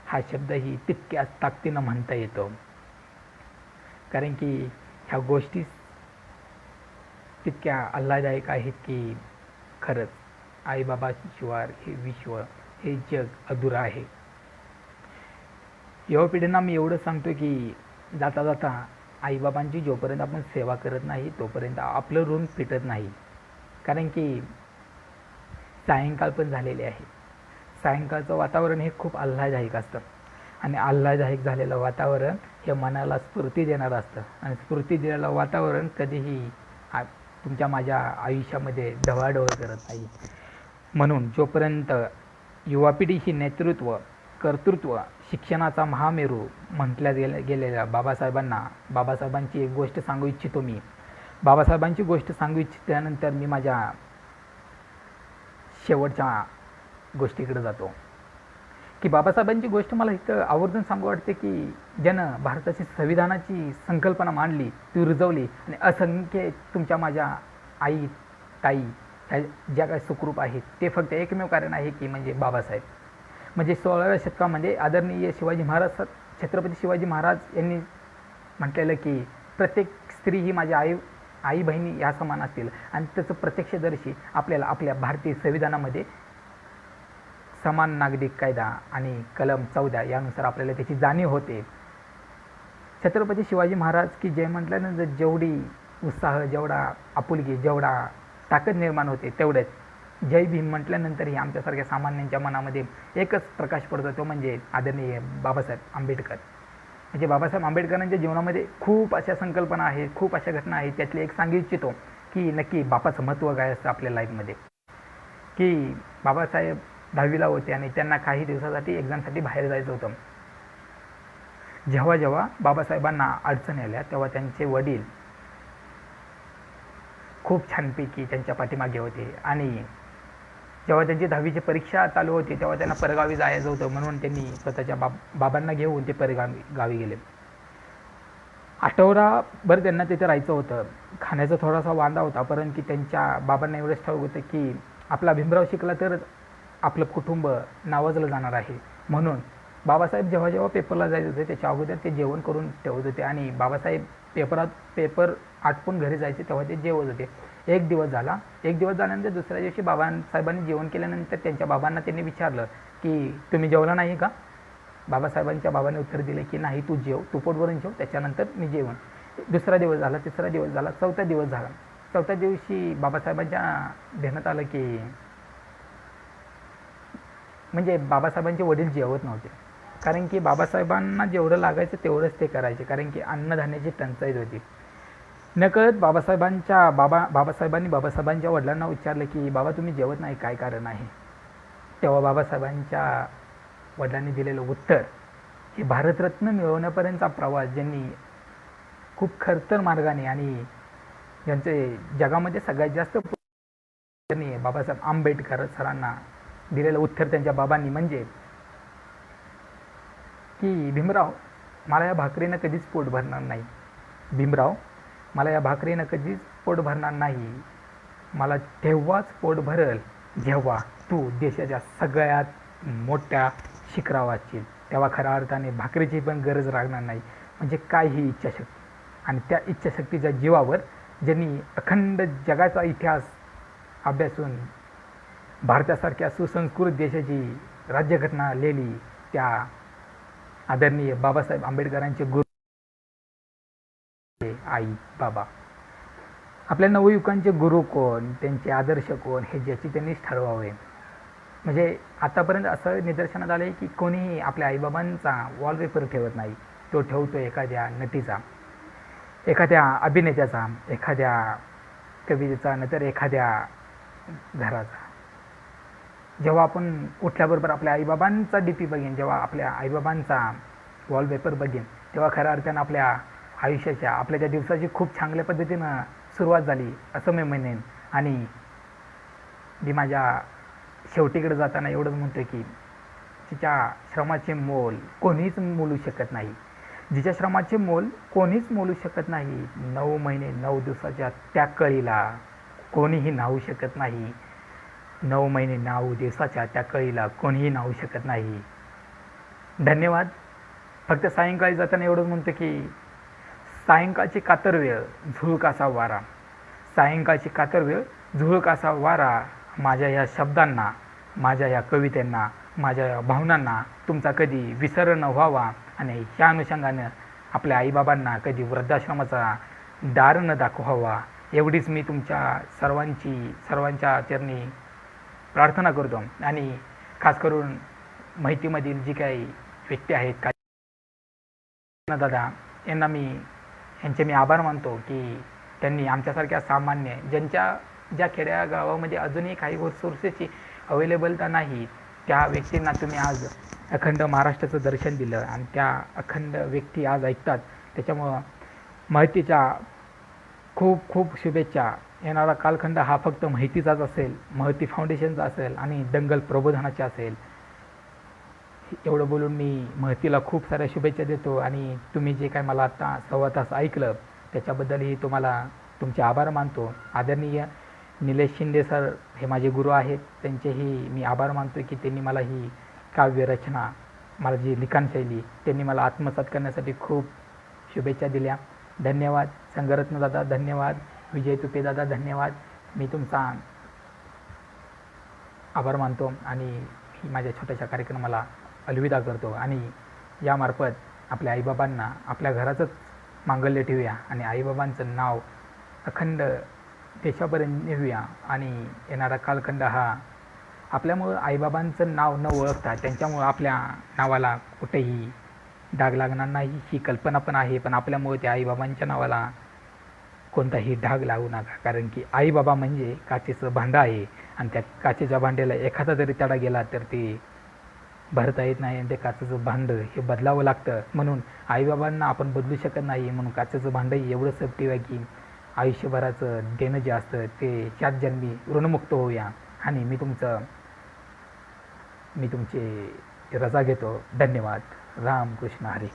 Speaker 1: हा शब्दही तितक्याच ताकदीनं म्हणता येतो. कारण की ह्या गोष्टी तितक्या आल्हाददायक आहेत की खरंच आईबाबाशिवाय हे विश्व, हे जग अधुरं आहे. युवा पिढींना मी एवढं सांगतो की जाता जाता आईबाबांची जोपर्यंत आपण सेवा करत नाही तोपर्यंत आपलं ऋण फिटत नाही. कारण की सायंकाळ पण झालेले आहे. सायंकाळचं वातावरण हे खूप आल्हाददायक असतं आणि आल्हाददायक झालेलं वातावरण हे मनाला स्फूर्ती देणारं असतं आणि स्फूर्ती दिलेलं वातावरण कधीही तुमच्या माझ्या आयुष्यामध्ये ढवळाढवळ करत नाही. म्हणून जोपर्यंत युवा पिढी ही नेतृत्व, कर्तृत्व, शिक्षणाचा महामेरू म्हटल्या गेलेल्या बाबासाहेबांची एक गोष्ट सांगू इच्छितो मी. बाबासाहेबांची गोष्ट सांगू इच्छिल्यानंतर मी माझ्या शेवटच्या गोष्टीकडे जातो की बाबासाहेबांची गोष्ट मला इथं आवर्जून सांगू वाटते की ज्यानं भारताची संविधानाची संकल्पना मांडली, ती रुजवली आणि असंख्य तुमच्या माझ्या आई, ताई ह्या ज्या काही सुखरूप आहेत ते फक्त एकमेव कारण आहे की म्हणजे बाबासाहेब. म्हणजे 16व्या शतकामध्ये आदरणीय शिवाजी महाराज, छत्रपती शिवाजी महाराज यांनी म्हटलेलं की प्रत्येक स्त्री ही माझ्या आई बहिणी या समान असतील आणि त्याचं प्रत्यक्षदर्शी आपल्याला आपल्या भारतीय संविधानामध्ये समान नागरिक कायदा आणि कलम 14 यानुसार आपल्याला त्याची जाणीव होते. छत्रपती शिवाजी महाराज की जय म्हटल्यानंतर जेवढी उत्साह, जेवढा आपुलकी, जेवढा ताकद निर्माण होते तेवढेच जय भीम म्हटल्यानंतरही आमच्यासारख्या सामान्यांच्या मनामध्ये एकच प्रकाश पडतो, तो म्हणजे आदरणीय बाबासाहेब आंबेडकर. म्हणजे बाबासाहेब आंबेडकरांच्या जीवनामध्ये खूप अशा संकल्पना आहेत, खूप अशा घटना आहेत. त्यातली एक सांगू इच्छितो की नक्की बापाचं महत्त्व काय असतं आपल्या लाईफमध्ये. की बाबासाहेब 10वीला होते आणि त्यांना काही दिवसासाठी एक्झामसाठी बाहेर जायचं होतं. जेव्हा जेव्हा बाबासाहेबांना अडचणी आल्या तेव्हा त्यांचे वडील खूप छानपैकी त्यांच्या पाठीमागे होते आणि जेव्हा त्यांची 10वीची परीक्षा चालू होती तेव्हा त्यांना परगावी जायचं होतं म्हणून त्यांनी स्वतःच्या बाबांना घेऊन ते गावी गेले. आठवडाभर त्यांना तिथे राहायचं होतं. खाण्याचा थोडासा वांदा होता, परंतु त्यांच्या बाबांना एवढंच ठाऊक होतं की आपला भीमराव शिकला तरच आपलं कुटुंब नावाजलं जाणार आहे. म्हणून बाबासाहेब जेव्हा जेव्हा पेपरला जायचे होते त्याच्या अगोदर ते जेवण करून ठेवत होते आणि बाबासाहेब पेपर आटपून घरी जायचे तेव्हा ते जेवत होते. एक दिवस झाल्यानंतर दुसऱ्या दिवशी बाबासाहेबांनी जेवण केल्यानंतर त्यांच्या बाबांना त्यांनी विचारलं की तुम्ही जेवला नाही का? बाबासाहेबांच्या बाबांनी उत्तर दिले की नाही, तू जेव, तू पोट भरून जेव, त्याच्यानंतर मी जेवण. दुसरा दिवस झाला, तिसरा दिवस झाला, चौथा दिवस झाला. चौथ्या दिवशी बाबासाहेबांच्या ध्यानात आलं की म्हणजे बाबासाहेबांचे वडील जेवत नव्हते, कारण की बाबासाहेबांना जेवढं लागायचं तेवढंच ते करायचे, कारण की अन्नधान्याची टंचाई होती. नकळत बाबासाहेबांनी बाबासाहेबांच्या वडिलांना विचारलं की बाबा तुम्ही जेवत नाही, काय कारण आहे? तेव्हा बाबासाहेबांच्या वडिलांनी दिलेलं उत्तर हे भारतरत्न मिळवण्यापर्यंतचा प्रवास ज्यांनी खूप खडतर मार्गाने आणि ज्यांचे जगामध्ये सगळ्यात जास्त त्यांनी बाबासाहेब आंबेडकर सरांना दिलेलं उत्तर त्यांच्या बाबांनी म्हणजे की भीमराव, मला या भाकरीनं कधीच पोट भरणार नाही. भीमराव, मला या भाकरीनं कधीच पोट भरणार नाही. मला तेव्हाच पोट भरल जेव्हा तू देशाच्या सगळ्यात मोठ्या शिखरावर असशील, तेव्हा खऱ्या अर्थाने भाकरीची पण गरज लागणार नाही. म्हणजे काय ही इच्छाशक्ती, आणि त्या इच्छाशक्तीच्या जीवावर ज्यांनी अखंड जगाचा इतिहास अभ्यासून भारतासारख्या सुसंस्कृत देशाची राज्यघटना लिहिली त्या आदरणीय बाबासाहेब आंबेडकरांचे गुरु आई बाबा. आपल्या नवयुवकांचे गुरु कोण, त्यांचे आदर्श कोण, हे ज्याची त्यांनीच ठरवावे. म्हणजे आतापर्यंत असं निदर्शनात आलं आहे की कोणीही आपल्या आईबाबांचा वॉलपेपर ठेवत नाही. तो ठेवतो एखाद्या नटीचा, एखाद्या अभिनेत्याचा, एखाद्या कवितेचा, नंतर एखाद्या घराचा. जेव्हा आपण उठल्याबरोबर आपल्या आईबाबांचा DP बघेन, जेव्हा आपल्या आईबाबांचा वॉलपेपर बघेन, तेव्हा खऱ्या अर्थानं आपल्या आयुष्याच्या, आपल्या त्या दिवसाची खूप चांगल्या पद्धतीनं सुरुवात झाली असं मी म्हणेन. आणि मी माझ्या शेवटीकडे जाताना एवढंच म्हणतो की तिच्या श्रमाचे मोल कोणीच मोलू शकत नाही. जिच्या श्रमाचे मोल कोणीच मोलू शकत नाही. 9 महिने 9 दिवसाच्या त्या कळीला कोणीही न्हावू शकत नाही. 9 महिने 9 दिवसाच्या त्या कळीला कोणीही न्हावू शकत नाही. धन्यवाद. फक्त सायंकाळी जाताना एवढंच म्हणतो की सायंकाळची कातर वेळ झुळकासा वारा, सायंकाळची कातर वेळ झुळकासा वारा. माझ्या या शब्दांना, माझ्या या कवितेंना, माझ्या या भावनांना तुमचा कधी विसर न व्हावा आणि ह्या अनुषंगानं आपल्या आईबाबांना कधी वृद्धाश्रमाचा दार न दाखवावा, एवढीच मी तुमच्या सर्वांच्या चरणी प्रार्थना करतो. आणि खास करून माहितीमधील जी काही व्यक्ती आहेत दादा, यांचे मी आभार मानतो की त्यांनी आमच्यासारख्या सामान्य ज्या खेड्या गावामध्ये अजूनही काही सोर्सेसची अवेलेबलता नाही, त्या व्यक्तींना तुम्ही आज अखंड महाराष्ट्राचं दर्शन दिलं आणि त्या अखंड व्यक्ती आज ऐकतात. त्याच्यामुळं माहितीच्या खूप खूप शुभेच्छा. येणारा कालखंड हा फक्त माहितीचाच असेल, महती फाउंडेशनचा असेल आणि दंगल प्रबोधनाचा असेल. एवढं बोलून मी महतीला खूप साऱ्या शुभेच्छा देतो. आणि तुम्ही जे काय मला आता 1.25 तास ऐकलं त्याच्याबद्दलही तुम्हाला तुमचे आभार मानतो. आदरणीय निलेश शिंदे सर हे माझे गुरु आहेत, त्यांचेही मी आभार मानतो की त्यांनी मला ही काव्यरचना, मला जी लिखाणशैली त्यांनी मला आत्मसात करण्यासाठी खूप शुभेच्छा दिल्या. धन्यवाद. संगरत्न दादा धन्यवाद. विजय तुपे दादा धन्यवाद. मी तुमचा आभार मानतो आणि माझ्या छोट्याशा कार्यक्रमाला अलविदा करतो. आणि यामार्फत आपल्या आईबाबांना आपल्या घराचंच मांगल्य ठेवूया आणि आईबाबांचं नाव अखंड देशापर्यंत नेऊया. आणि येणारा कालखंड हा आपल्यामुळं आईबाबांचं नाव न ओळखता त्यांच्यामुळं आपल्या नावाला कुठेही डाग लागणार नाही ही कल्पना पण आहे. पण आपल्यामुळे त्या आईबाबांच्या नावाला कोणताही डाग लागू नका, कारण की आईबाबा म्हणजे काचेचं भांडं आहे आणि त्या काचेच्या भांड्याला एखादा जरी तडा गेला तर ते भरता येत नाही आणि ते काचेचं भांडं हे बदलावं लागतं. म्हणून आईबाबांना आपण बदलू शकत नाही, म्हणून काचेचं भांडं एवढं सेफ्टी आहे की आयुष्यभराचं देणं जे असतं ते ह्याच जन्मी ऋणमुक्त होऊया. आणि मी तुमची रजा घेतो. धन्यवाद. राम कृष्ण हरी.